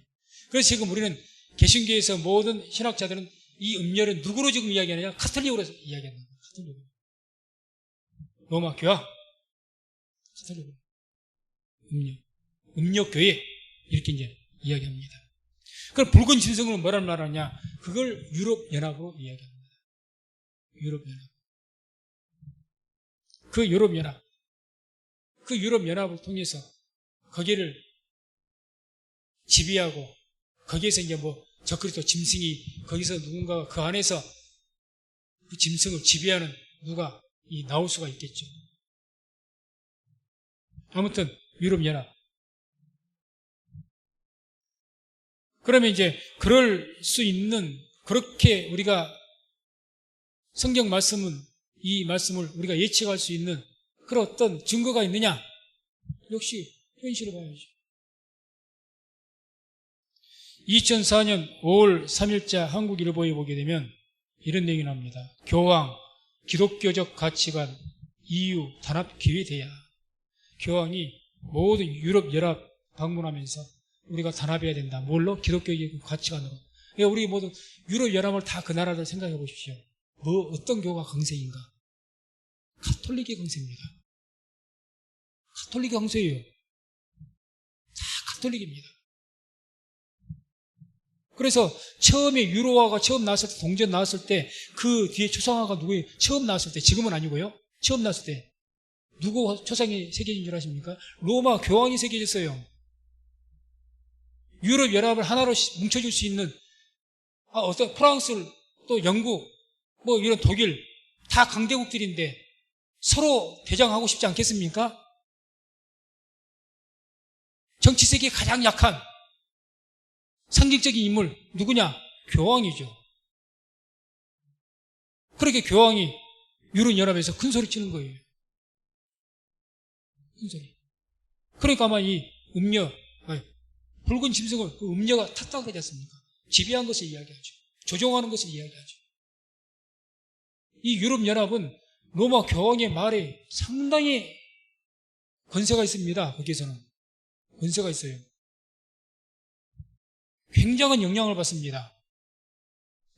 그래서 지금 우리는 개신교에서 모든 신학자들은 이 음녀를 누구로 지금 이야기하느냐? 카톨릭으로 이야기하는 거예요. 카톨릭으로. 로마 교회 카톨릭으로. 음녀교회 이렇게 이제 이야기합니다. 그럼 붉은 짐승을 뭐라는 말하냐? 그걸 유럽연합으로 이야기합니다. 유럽연합. 그 유럽연합을 통해서 거기를 지배하고 거기에서 이제 적그리스도 짐승이 거기서 누군가가 그 안에서 그 짐승을 지배하는 누가 나올 수가 있겠죠. 아무튼 유럽연합. 그러면 이제 그럴 수 있는 그렇게 우리가 성경 말씀은 이 말씀을 우리가 예측할 수 있는 그런 어떤 증거가 있느냐? 역시 현실을 봐야죠. 2004년 5월 3일자 한국일보에 보게 되면 이런 내용이 나옵니다. 교황, 기독교적 가치관, EU 단합 기회 대야. 교황이 모든 유럽연합 방문하면서 우리가 단합해야 된다. 뭘로? 기독교적 가치관으로. 그러니까 우리 모두 유럽연합을 다 그 나라를 생각해 보십시오. 어떤 교가 강세인가? 가톨릭이 강세입니다. 가톨릭이 강세예요. 다 가톨릭입니다. 그래서 처음에 유로화가 처음 나왔을 때, 동전 나왔을 때, 그 뒤에 초상화가 누구예요? 처음 나왔을 때, 지금은 아니고요. 처음 나왔을 때. 누구 초상이 새겨진 줄 아십니까? 로마 교황이 새겨졌어요. 유럽 연합을 하나로 뭉쳐줄 수 있는, 어떤 프랑스, 또 영국, 뭐 이런 독일, 다 강대국들인데 서로 대장하고 싶지 않겠습니까? 정치 세계에 가장 약한 상징적인 인물 누구냐? 교황이죠. 그렇게 교황이 유럽연합에서 큰 소리 치는 거예요. 큰 소리. 그러니까 아마 이 붉은 짐승을 그 음녀가 탔다고 하지 않습니까? 지배한 것을 이야기하죠. 조종하는 것을 이야기하죠. 이 유럽연합은 로마 교황의 말에 상당히 권세가 있습니다. 거기에서는. 권세가 있어요. 굉장한 영향을 받습니다.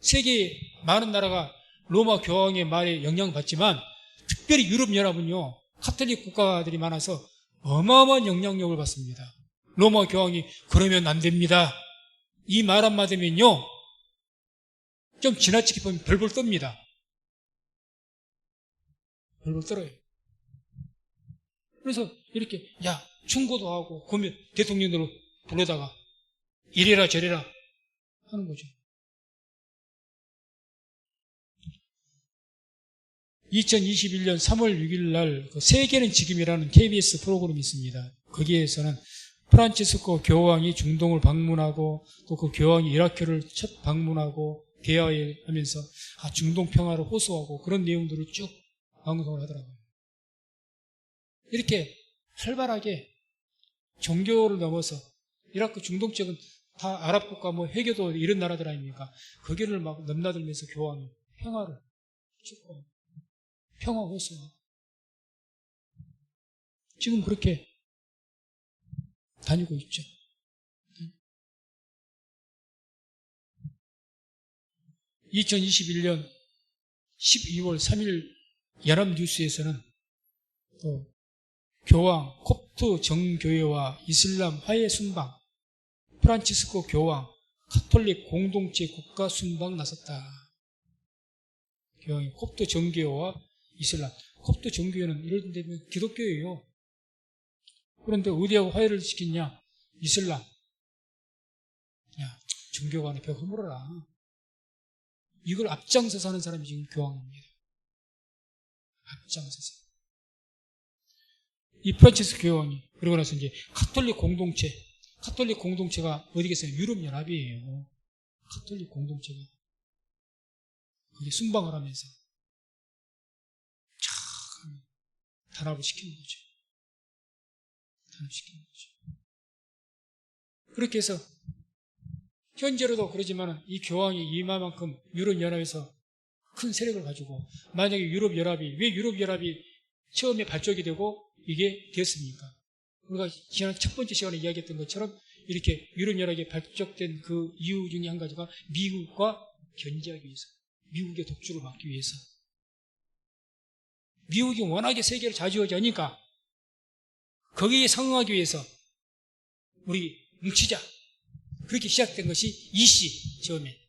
세계의 많은 나라가 로마 교황의 말에 영향을 받지만 특별히 유럽연합은요. 카톨릭 국가들이 많아서 어마어마한 영향력을 받습니다. 로마 교황이 그러면 안 됩니다. 이 말 한마디면요. 좀 지나치게 보면 벌벌 떱니다. 벌벌 떨어요. 그래서 이렇게 충고도 하고 그러면 대통령으로 불러다가 이래라 저래라 하는 거죠. 2021년 3월 6일 날 세계는 지금이라는 KBS 프로그램이 있습니다. 거기에서는 프란치스코 교황이 중동을 방문하고 또 그 교황이 이라크를 첫 방문하고 대화하면서 중동 평화를 호소하고 그런 내용들을 쭉 방송을 하더라고요. 이렇게 활발하게 종교를 넘어서 이라크 중동 지역은 다 아랍 국가 회교도 이런 나라들 아닙니까? 거기를 막 넘나들면서 교황이 평화를 축구하고 평화 호소하고 지금 그렇게 다니고 있죠. 2021년 12월 3일 연합뉴스에서는 또 교황 콥트 정교회와 이슬람 화해 순방 프란치스코 교황 카톨릭 공동체 국가 순방 나섰다. 교황이 콥트 정교회와 이슬람 콥트 정교회는 이런 데면 기독교예요. 그런데 어디하고 화해를 시켰냐? 이슬람. 정교 간에 벽 허물어라. 이걸 앞장서서 하는 사람이 지금 교황입니다. 앞장서서. 이 프란치스코 교황이 그러고 나서 이제 카톨릭 공동체가 어디겠어요? 유럽연합이에요. 카톨릭 공동체가 거기 순방을 하면서 단합을 시키는 거죠. 그렇게 해서 현재로도 그러지만 이 교황이 이만큼 유럽연합에서 큰 세력을 가지고 만약에 왜 유럽연합이 처음에 발족이 되고 이게 되었습니까? 우리가 지난 첫 번째 시간에 이야기했던 것처럼 이렇게 유럽연합이 발족된 그 이유 중에 한 가지가 미국과 견제하기 위해서, 미국의 독주를 막기 위해서. 미국이 워낙에 세계를 좌지우지하니까 거기에 상응하기 위해서 우리 뭉치자. 그렇게 시작된 것이 EC 처음에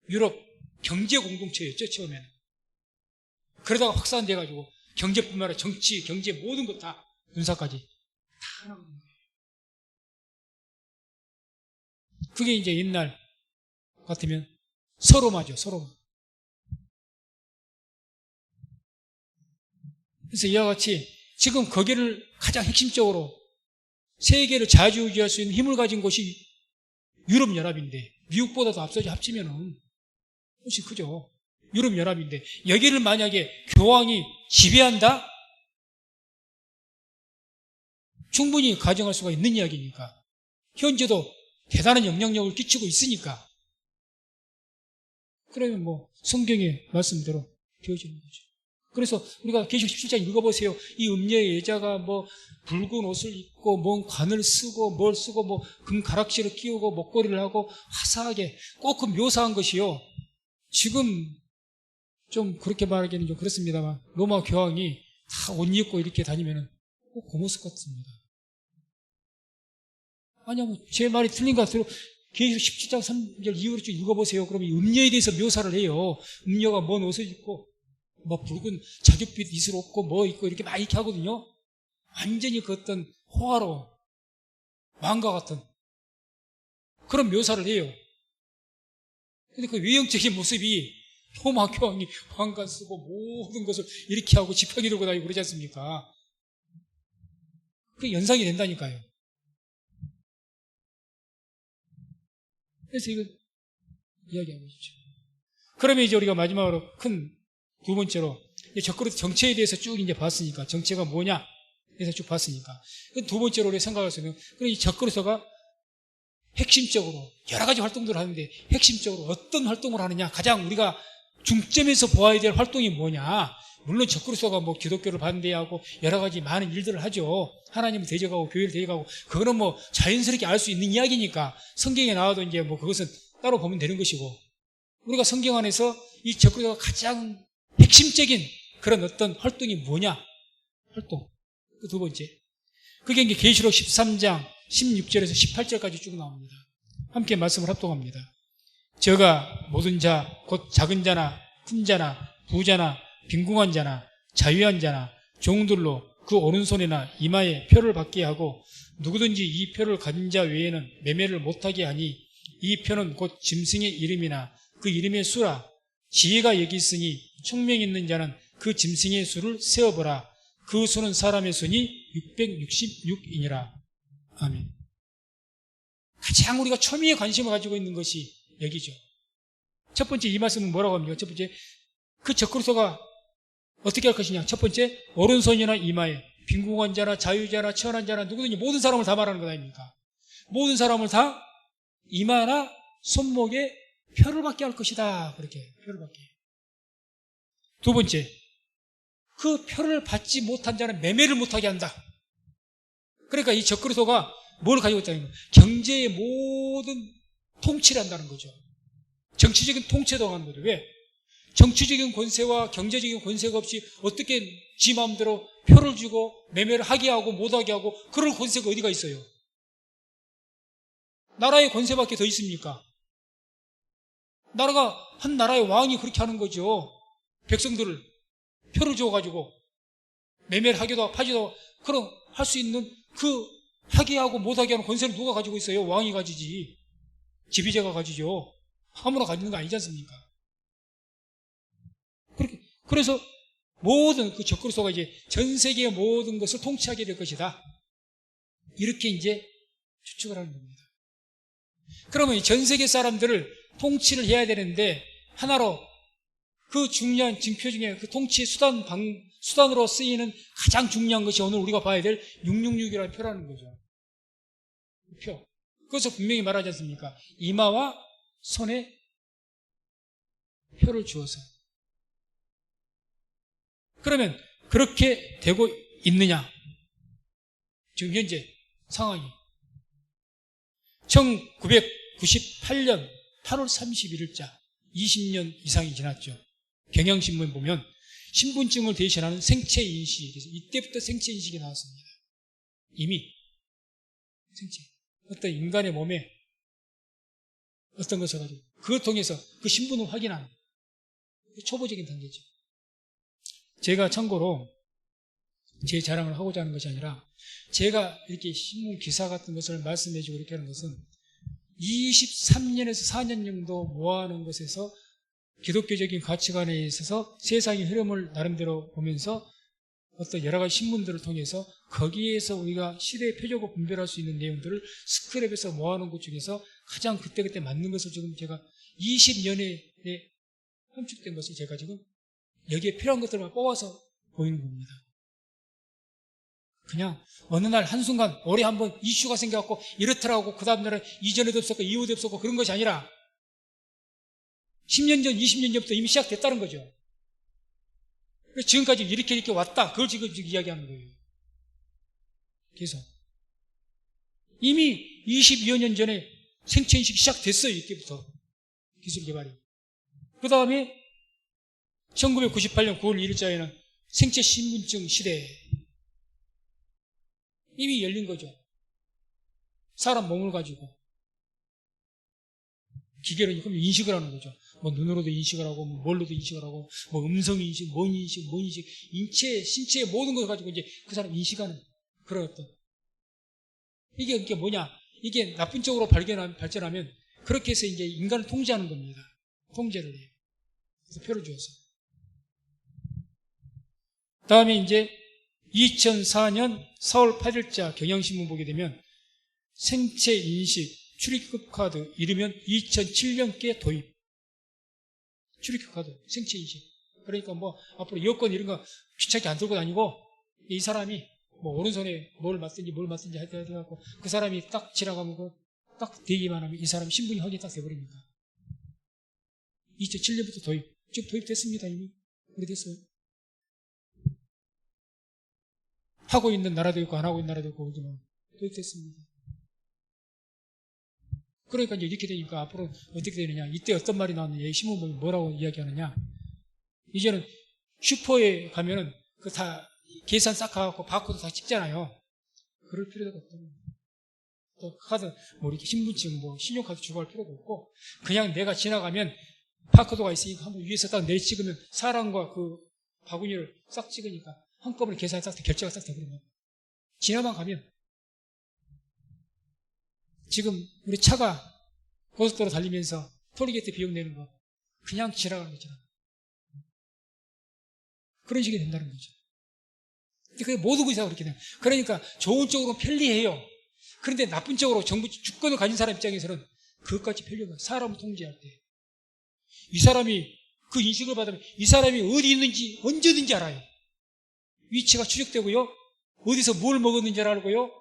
유럽 경제 공동체였죠. 처음에는. 그러다가 확산돼가지고 경제뿐만 아니라 정치, 경제 모든 것 다 군사까지 다 나오는 거예요. 그게 이제 옛날 같으면 서로마죠. 서로마. 그래서 이와 같이 지금 거기를 가장 핵심적으로 세계를 좌지우지할 수 있는 힘을 가진 곳이 유럽연합인데 미국보다도 앞서지 합치면은 훨씬 크죠. 유럽연합인데 여기를 만약에 교황이 지배한다? 충분히 가정할 수가 있는 이야기니까. 현재도 대단한 영향력을 끼치고 있으니까. 그러면 성경의 말씀대로 되어지는 거죠. 그래서 우리가 계시록 17장 읽어보세요. 이 음녀의 여자가 붉은 옷을 입고 관을 쓰고 뭘 쓰고 금가락지를 끼우고 목걸이를 하고 화사하게 꼭 그 묘사한 것이요. 지금 좀 그렇게 말하기는 좀 그렇습니다만 로마 교황이 다 옷 입고 이렇게 다니면은 꼭 그 모습 같습니다. 아니야, 제 말이 틀린 것 같아요. 계속 17장 3절 이후로 쭉 읽어보세요. 그러면 음녀에 대해서 묘사를 해요. 음녀가 먼 옷을 입고 뭐 붉은 자줏빛 이슬 없고 뭐 있고 이렇게 막 이렇게 하거든요. 완전히 그 어떤 호화로운 왕과 같은 그런 묘사를 해요. 근데 그 외형적인 모습이 로마 교황이 왕관 쓰고 모든 것을 이렇게 하고 지팡이 들고 다니고 그러지 않습니까? 그게 연상이 된다니까요. 그래서 이걸 이야기하고 있죠. 그러면 이제 우리가 마지막으로 큰 두 번째로 적그리스도 정체에 대해서 쭉 이제 봤으니까 정체가 뭐냐 해서 쭉 봤으니까 두 번째로 우리 생각할 수 있는 그럼 이 적그리스도가 핵심적으로 여러 가지 활동들을 하는데 핵심적으로 어떤 활동을 하느냐 가장 우리가 중점에서 보아야 될 활동이 뭐냐 물론 적그리스도가 뭐 기독교를 반대하고 여러 가지 많은 일들을 하죠. 하나님을 대적하고 교회를 대적하고 그거는 뭐 자연스럽게 알 수 있는 이야기니까 성경에 나와도 이제 뭐 그것은 따로 보면 되는 것이고 우리가 성경 안에서 이 적그리스도가 가장 핵심적인 그런 어떤 활동이 뭐냐 활동 그 두 번째 그게 이제 계시록 13장 16절에서 18절까지 쭉 나옵니다. 함께 말씀을 합동합니다. 저가 모든 자 곧 작은 자나 큰 자나 부자나 빈궁한 자나 자유한 자나 종들로 그 오른손이나 이마에 표를 받게 하고 누구든지 이 표를 가진 자 외에는 매매를 못하게 하니 이 표는 곧 짐승의 이름이나 그 이름의 수라 지혜가 여기 있으니 총명 있는 자는 그 짐승의 수를 세어보라. 그 수는 사람의 수니 666이니라. 아멘. 가장 우리가 초미의 관심을 가지고 있는 것이 여기죠. 첫 번째 이 말씀은 뭐라고 합니까? 첫 번째 그 적그리스도가 어떻게 할 것이냐. 첫 번째 오른손이나 이마에 빈궁한 자나 자유자나 천한 자나 누구든지 모든 사람을 다 말하는 것 아닙니까? 모든 사람을 다 이마나 손목에 표를 받게 할 것이다. 그렇게 표를 받게. 두 번째 그 표를 받지 못한 자는 매매를 못하게 한다. 그러니까 이 적그리스도가 뭘 가지고 있다는 거예요? 경제의 모든 통치를 한다는 거죠. 정치적인 통치도 하는 거죠. 왜? 정치적인 권세와 경제적인 권세가 없이 어떻게 지 마음대로 표를 주고 매매를 하게 하고 못하게 하고 그럴 권세가 어디가 있어요? 나라의 권세밖에 더 있습니까? 나라가 한 나라의 왕이 그렇게 하는 거죠. 백성들을 표를 줘가지고 매매를 하기도 하고 파기도 하고 그럼 할 수 있는 그 하게 하고 못하게 하는 권세를 누가 가지고 있어요? 왕이 가지지. 지휘자가 가지죠. 아무나 가지는 거 아니지 않습니까? 그렇게 그래서 모든 그 적그리스도가 이제 전 세계의 모든 것을 통치하게 될 것이다. 이렇게 이제 추측을 하는 겁니다. 그러면 전 세계 사람들을 통치를 해야 되는데 하나로 그 중요한 징표 중에 그 통치 수단으로 쓰이는 가장 중요한 것이 오늘 우리가 봐야 될 666이라는 표라는 거죠. 표. 그것을 분명히 말하지 않습니까? 이마와 손에 표를 주어서. 그러면 그렇게 되고 있느냐? 지금 현재 상황이 1998년 8월 31일자 20년 이상이 지났죠. 경향신문 보면 신분증을 대신하는 생체인식에 대해서 이때부터 생체인식이 나왔습니다. 이미 생체 어떤 인간의 몸에 어떤 것을 가지고 그걸 통해서 그 신분을 확인하는 초보적인 단계죠. 제가 참고로 제 자랑을 하고자 하는 것이 아니라 제가 이렇게 신문 기사 같은 것을 말씀해주고 이렇게 하는 것은 23년에서 4년 정도 모아놓은 것에서 기독교적인 가치관에 있어서 세상의 흐름을 나름대로 보면서 어떤 여러 가지 신문들을 통해서 거기에서 우리가 시대의 표적을 분별할 수 있는 내용들을 스크랩에서 모아놓은 것 중에서 가장 그때그때 맞는 것을 지금 제가 20년에 함축된 것을 제가 지금 여기에 필요한 것들만 뽑아서 보이는 겁니다. 그냥 어느 날 한순간 올해 한번 이슈가 생겨갖고 이렇더라고 그 다음 날은 이전에도 없었고 이후에도 없었고 그런 것이 아니라 10년 전, 20년 전부터 이미 시작됐다는 거죠. 그래서 지금까지 이렇게 왔다. 그걸 지금 이야기하는 거예요. 그래서 이미 22여 년 전에 생체인식이 시작됐어요. 이때부터 기술 개발이. 그 다음에 1998년 9월 1일자에는 생체 신분증 시대 이미 열린 거죠. 사람 몸을 가지고 기계로 인식을 하는 거죠. 뭐 눈으로도 인식을 하고, 뭐 뭘로도 인식을 하고, 뭐 음성 인식, 뭔 인식, 신체의 모든 것을 가지고 이제 그 사람 인식하는 그런 어떤. 이게 뭐냐? 이게 나쁜 쪽으로 발전하면 그렇게 해서 이제 인간을 통제하는 겁니다. 통제를 해요. 그래서 표를 주어서. 다음에 이제 2004년 4월 8일자 경향신문 보게 되면 생체 인식 출입국 카드 이르면 2007년께 도입. 출입국 카드, 생체 인식. 그러니까 뭐 앞으로 여권 이런 거 귀찮게 안 들고 다니고 이 사람이 뭐 오른손에 뭘 맞든지 해갖고 그 사람이 딱 지나가면 딱 대기만 하면 이 사람 신분이 확인이 딱 돼버립니다. 2007년부터 도입. 지금 도입됐습니다, 이미. 오래됐어요. 하고 있는 나라도 있고 안 하고 있는 나라도 있고 도입됐습니다. 그러니까 이제 이렇게 되니까 앞으로 어떻게 되느냐. 이때 어떤 말이 나왔느냐. 신문 보면 뭐라고 이야기하느냐. 이제는 슈퍼에 가면은 그 다 계산 싹 가갖고 바코드 다 찍잖아요. 그럴 필요가 없다는 거예요. 또 카드, 뭐 이렇게 신분증, 뭐 신용카드 주고 할 필요가 없고 그냥 내가 지나가면 바코드가 있으니까 한번 위에서 딱 내리 찍으면 사람과 그 바구니를 싹 찍으니까 한꺼번에 계산이 싹 결제가 싹 되거든요. 지나만 가면 지금 우리 차가 고속도로 달리면서 톨게이트 비용 내는 거 그냥 지나가는 거잖아. 그런 식이 된다는 거죠. 그게 모든 것이 다 그렇게 돼요. 그러니까 좋은 쪽으로 편리해요. 그런데 나쁜 쪽으로 정부 주권을 가진 사람 입장에서는 그것까지 편리해요. 사람을 통제할 때. 이 사람이 그 인식을 받으면 이 사람이 어디 있는지 언제든지 알아요. 위치가 추적되고요. 어디서 뭘 먹었는지를 알고요.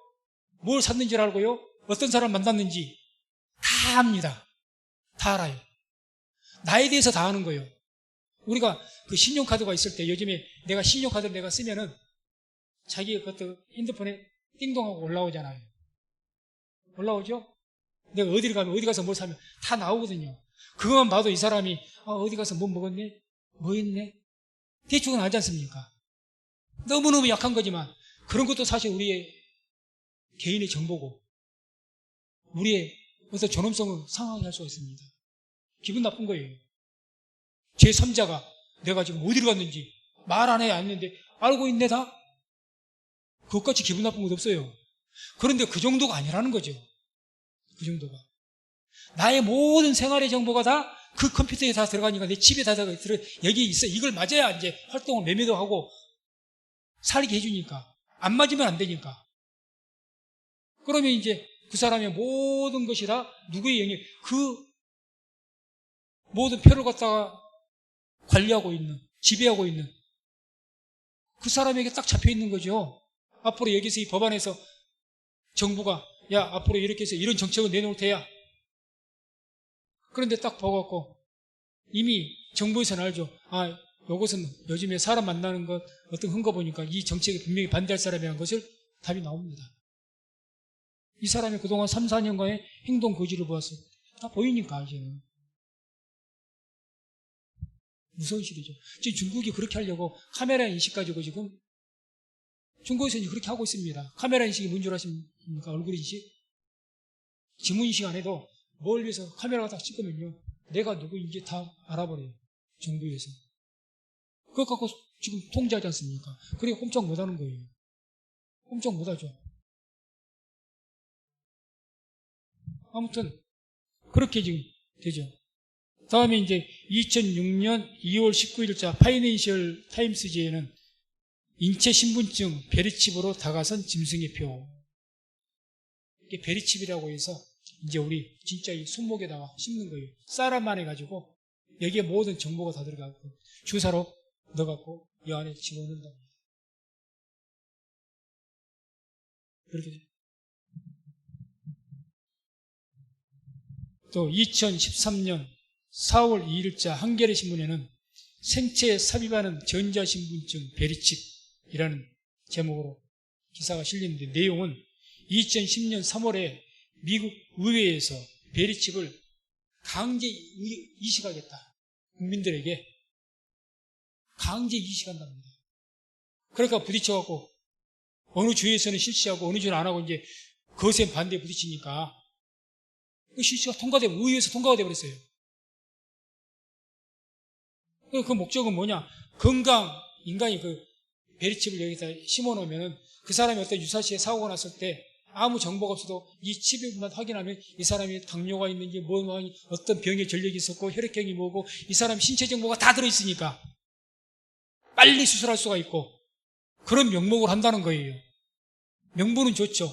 뭘 샀는지를 알고요. 어떤 사람 만났는지 다 압니다. 다 알아요. 나에 대해서 다 아는 거예요. 우리가 그 신용카드가 있을 때 요즘에 내가 신용카드를 내가 쓰면은 자기 그것도 핸드폰에 띵동하고 올라오잖아요. 올라오죠? 내가 어디를 가면 어디 가서 뭘 사면 다 나오거든요. 그것만 봐도 이 사람이 어디 가서 뭐 먹었네? 뭐 했네? 대충은 알지 않습니까? 너무너무 약한 거지만 그런 것도 사실 우리의 개인의 정보고 우리의 어떤 존엄성을 상하게 할 수가 있습니다. 기분 나쁜 거예요. 제3자가 내가 지금 어디를 갔는지 말 안 해 안 했는데 알고 있네 다? 그것까지 기분 나쁜 것도 없어요. 그런데 그 정도가 아니라는 거죠. 그 정도가. 나의 모든 생활의 정보가 다 그 컴퓨터에 다 들어가니까 내 집에 다 여기 있어. 이걸 맞아야 이제 활동을 매매도 하고 살게 해주니까. 안 맞으면 안 되니까. 그러면 이제 그 사람의 모든 것이 다 누구의 영역, 그 모든 표를 갖다가 관리하고 있는, 지배하고 있는 그 사람에게 딱 잡혀 있는 거죠. 앞으로 여기서 이 법안에서 정부가 야 앞으로 이렇게 해서 이런 정책을 내놓을 테야. 그런데 딱 보고갖고 이미 정부에서는 알죠. 요것은 요즘에 사람 만나는 것 어떤 흔거 보니까 이 정책에 분명히 반대할 사람이라는 것을 답이 나옵니다. 이 사람이 그동안 3, 4년간의 행동 거지를 보았어요. 다 보이니까 이제는. 무서운 시대죠. 지금 중국이 그렇게 하려고 카메라 인식 가지고 지금 중국에서 이제 그렇게 하고 있습니다. 카메라 인식이 뭔 줄 아십니까? 얼굴 인식? 지문 인식 안 해도 멀리서 카메라가 딱 찍으면요. 내가 누구인지 다 알아버려요. 정부에서. 그거 갖고 지금 통제하지 않습니까? 그러니까 꼼짝 못 하는 거예요. 꼼짝 못 하죠. 아무튼 그렇게 지금 되죠. 다음에 이제 2006년 2월 19일자 파이낸셜 타임스지에는 인체 신분증 베리칩으로 다가선 짐승의 표. 이게 베리칩이라고 해서 이제 우리 진짜 이 손목에다가 심는 거예요. 쌀알만 해가지고 여기에 모든 정보가 다 들어가고 주사로 넣어갖고 이 안에 집어넣는다. 그렇게 돼요. 또 2013년 4월 2일자 한겨레 신문에는 생체에 삽입하는 전자신분증 베리칩이라는 제목으로 기사가 실렸는데 내용은 2010년 3월에 미국 의회에서 베리칩을 강제 이식하겠다. 국민들에게 강제 이식한답니다. 그러니까 부딪혀갖고 어느 주에서는 실시하고 어느 주는 안 하고 이제 거센 반대에 부딪히니까 그 실시가 의회에서 통과가 되어버렸어요. 그 목적은 뭐냐? 건강, 인간이 그 베리칩을 여기다 심어놓으면 그 사람이 어떤 유사시에 사고가 났을 때 아무 정보가 없어도 이 칩만 확인하면 이 사람이 당뇨가 있는지 어떤 병의 전력이 있었고 혈액형이 뭐고 이 사람 신체 정보가 다 들어있으니까 빨리 수술할 수가 있고 그런 명목을 한다는 거예요. 명분은 좋죠.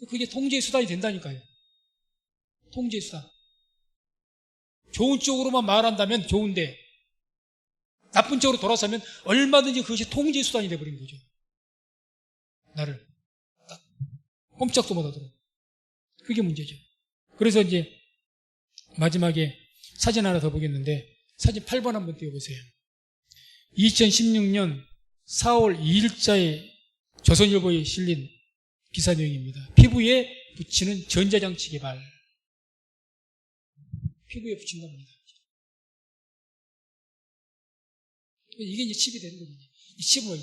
그게 통제의 수단이 된다니까요. 통제의 수단. 좋은 쪽으로만 말한다면 좋은데 나쁜 쪽으로 돌아서면 얼마든지 그것이 통제의 수단이 되어버린 거죠. 나를 딱 꼼짝도 못하도록. 그게 문제죠. 그래서 이제 마지막에 사진 하나 더 보겠는데 사진 8번 한번 띄워보세요. 2016년 4월 2일자에 조선일보에 실린 기사 내용입니다. 피부에 붙이는 전자장치 개발. 피부에 붙인 겁니다. 이게 이제 칩이 되는 거죠. 이 칩은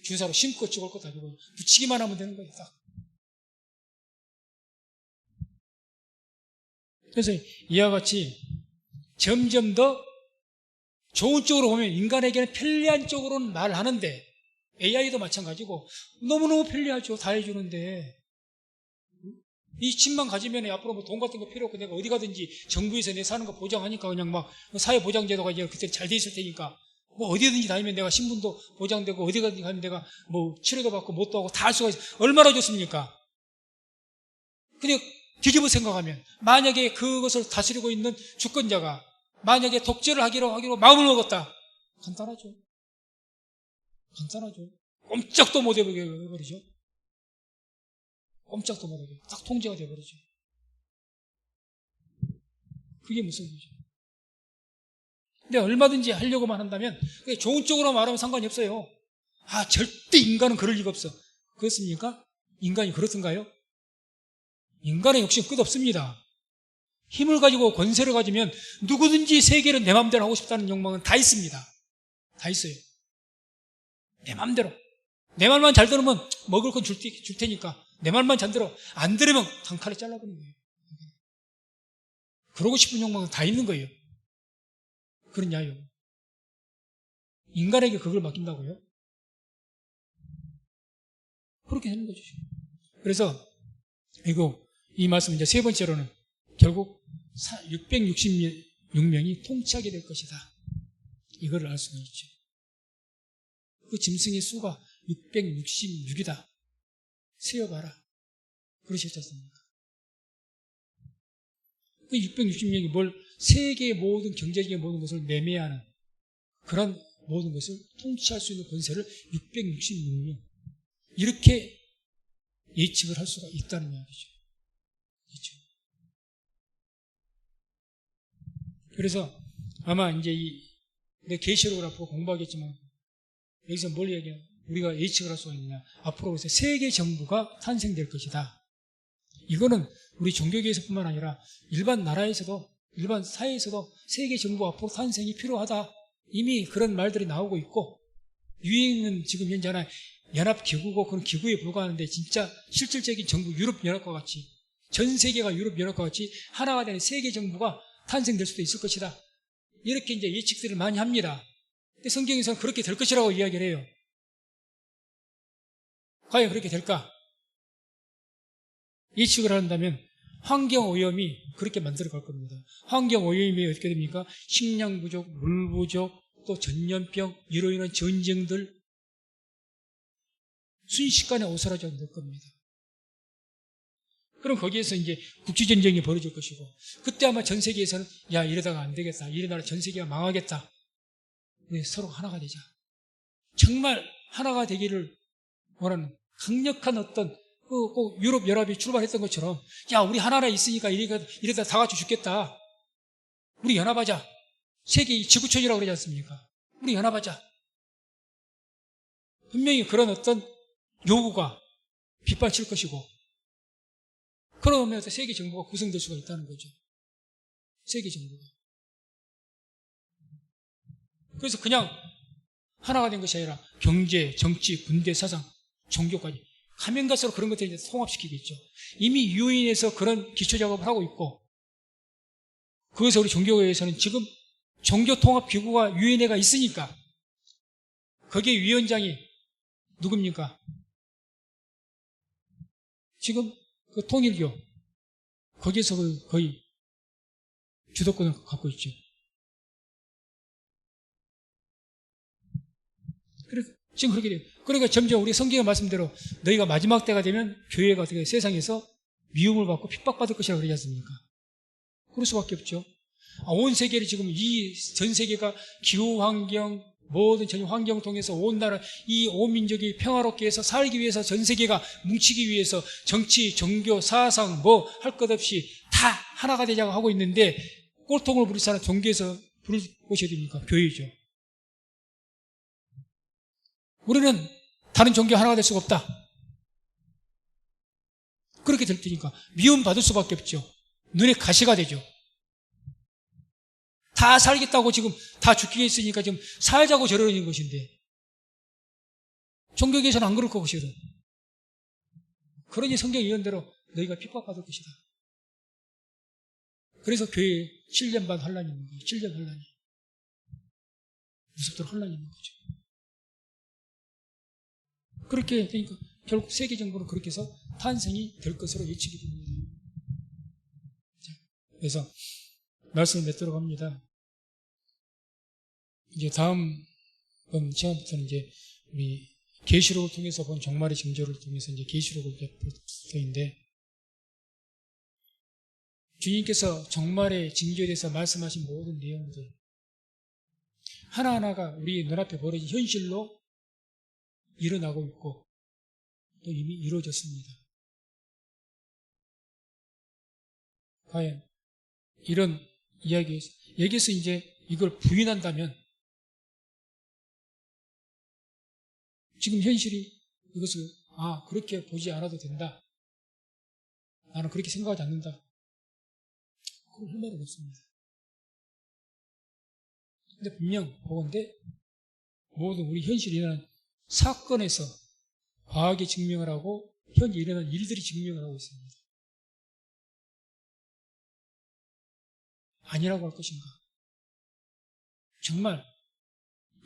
주사로 심고 찍을 것도 아니고 붙이기만 하면 되는 거예요. 딱. 그래서 이와 같이 점점 더 좋은 쪽으로 보면 인간에게는 편리한 쪽으로는 말을 하는데 AI도 마찬가지고 너무너무 편리하죠. 다 해주는데 이 칩만 가지면 앞으로 뭐 돈 같은 거 필요 없고 내가 어디 가든지 정부에서 내 사는 거 보장하니까 그냥 막 사회보장제도가 이제 그때 잘 돼 있을 테니까 뭐 어디든지 다니면 내가 신분도 보장되고 어디 가든지 가면 내가 뭐 치료도 받고 뭣도 하고 다 할 수가 있어. 얼마나 좋습니까? 근데 뒤집어 생각하면 만약에 그것을 다스리고 있는 주권자가 만약에 독재를 하기로 마음을 먹었다. 간단하죠. 간단하죠. 꼼짝도 못 해버리죠. 꼼짝도 못 하게. 딱 통제가 돼버리죠. 그게 무슨 일이죠. 근데 얼마든지 하려고만 한다면 좋은 쪽으로 말하면 상관이 없어요. 절대 인간은 그럴 리가 없어. 그렇습니까? 인간이 그렇던가요? 인간의 욕심 끝없습니다. 힘을 가지고 권세를 가지면 누구든지 세계를 내 맘대로 하고 싶다는 욕망은 다 있습니다. 다 있어요. 내 맘대로. 내 말만 잘 들으면 먹을 건 줄 테니까 내 말만 잘 들어. 안 들으면 단칼에 잘라버리는 거예요. 그러고 싶은 욕망은 다 있는 거예요. 그러냐요. 인간에게 그걸 맡긴다고요? 그렇게 되는 거죠. 그래서 이 말씀 이제 세 번째로는 결국 666명이 통치하게 될 것이다. 이걸 알 수가 있죠. 그 짐승의 수가 666이다. 세어봐라. 그러셨지 않습니까? 그 666명이 세계의 모든 경제적인 모든 것을 매매하는 그런 모든 것을 통치할 수 있는 권세를 666명. 이렇게 예측을 할 수가 있다는 이야기죠. 그렇죠? 그래서 아마 이제 우리가 계시록을 앞으로 공부하겠지만 여기서 뭘 얘기해요? 우리가 예측을 할 수가 있느냐? 앞으로 세계 정부가 탄생될 것이다. 이거는 우리 종교계에서뿐만 아니라 일반 나라에서도 일반 사회에서도 세계 정부 앞으로 탄생이 필요하다. 이미 그런 말들이 나오고 있고 유행은 지금 현재 하나 연합기구고 그런 기구에 불과하는데 진짜 실질적인 정부 유럽연합과 같이 전 세계가 유럽연합과 같이 하나가 되는 세계 정부가 탄생될 수도 있을 것이다. 이렇게 이제 예측들을 많이 합니다. 근데 성경에서는 그렇게 될 것이라고 이야기를 해요. 과연 그렇게 될까? 예측을 한다면 환경오염이 그렇게 만들어 갈 겁니다. 환경오염이 어떻게 됩니까? 식량 부족, 물 부족, 또 전염병, 이로 인한 전쟁들 순식간에 오사라져 될 겁니다. 그럼 거기에서 이제 국지전쟁이 벌어질 것이고 그때 아마 전 세계에서는 이러다가 안 되겠다. 이러다가 전 세계가 망하겠다. 우리 서로 하나가 되자. 정말 하나가 되기를 원하는 강력한 어떤 꼭 유럽연합이 출발했던 것처럼 우리 하나라 있으니까 이러다 다 같이 죽겠다. 우리 연합하자. 세계 지구촌이라고 그러지 않습니까? 우리 연합하자. 분명히 그런 어떤 요구가 빗발칠 것이고 그러면서 세계 정부가 구성될 수가 있다는 거죠. 세계 정부가. 그래서 그냥 하나가 된 것이 아니라 경제, 정치, 군대, 사상, 종교까지 가면 갈수록 그런 것들을 이제 통합시키겠죠. 이미 유엔에서 그런 기초 작업을 하고 있고, 그래서 우리 종교회에서는 지금 종교통합기구가 유엔회가 있으니까 거기에 위원장이 누굽니까? 지금 그 통일교, 거기에서 거의 주도권을 갖고 있죠. 지금 그렇게 돼요. 그러니까 점점 우리 성경의 말씀대로 너희가 마지막 때가 되면 교회가 어떻게 세상에서 미움을 받고 핍박받을 것이라고 그러지 않습니까? 그럴 수밖에 없죠. 온 세계를 지금 이 전 세계가 기후환경, 모든 전 환경 통해서 온 나라, 이 온 민족이 평화롭게 해서 살기 위해서 전 세계가 뭉치기 위해서 정치, 종교, 사상 뭐 할 것 없이 다 하나가 되자고 하고 있는데 꼴통을 부릴 사람 종교에서 부를 곳이 어디입니까? 교회죠. 우리는 다른 종교 하나가 될 수가 없다. 그렇게 될 테니까 미움받을 수밖에 없죠. 눈에 가시가 되죠. 다 살겠다고 지금 다 죽게 있으니까 지금 살자고 저러는 것인데 종교계에서는 안 그럴 것이거든. 그러니 성경 예언대로 너희가 핍박받을 것이다. 그래서 교회에 7년 반 혼란이 있는 거예요. 7년 혼란이. 무섭도록 혼란이 있는 거죠. 그렇게 되니까 결국 세계 정부는 그렇게 해서 탄생이 될 것으로 예측이 됩니다. 자, 그래서 말씀을 맺도록 합니다. 이제 다음 시간부터는 이제 우리 계시록을 통해서 본 종말의 징조를 통해서 이제 계시록을 이제 볼 터인데, 주님께서 종말의 징조에 대해서 말씀하신 모든 내용들 하나하나가 우리 눈앞에 벌어진 현실로 일어나고 있고 또 이미 이루어졌습니다. 과연 이런 여기에서 이제 이걸 부인한다면 지금 현실이 이것을 그렇게 보지 않아도 된다. 나는 그렇게 생각하지 않는다. 그건 할 말은 없습니다. 근데 분명 보건대 모든 우리 현실이 일어나는 사건에서 과학이 증명을 하고 현재 일어나는 일들이 증명을 하고 있습니다. 아니라고 할 것인가? 정말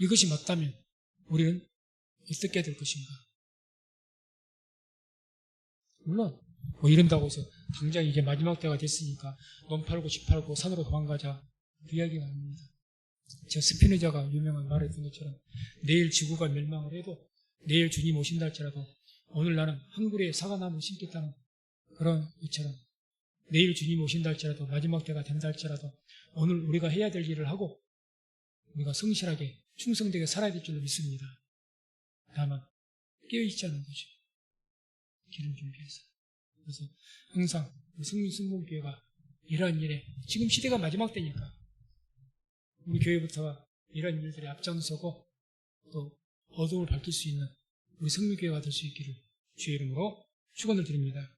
이것이 맞다면 우리는 어떻게 해야 될 것인가? 물론 뭐 이런다고 해서 당장 이제 마지막 때가 됐으니까 넌 팔고 집 팔고 산으로 도망가자, 그 이야기가 아닙니다. 저 스피노자가 유명한 말을 했던 것처럼 내일 지구가 멸망을 해도 내일 주님 오신다 할지라도 오늘 나는 한 그루의 사과나무 심겠다는 그런 것처럼 내일 주님 오신다 할지라도 마지막 때가 된다 할지라도 오늘 우리가 해야 될 일을 하고 우리가 성실하게 충성되게 살아야 될 줄로 믿습니다. 다만 깨어있지 않은 거죠. 길을 준비해서. 그래서 항상 성민승문교회가 이러한 일에 지금 시대가 마지막 때니까 우리 교회부터가 이런 일들에 앞장서고 또 어둠을 밝힐 수 있는 우리 성민교회가 될 수 있기를 주의 이름으로 축원을 드립니다.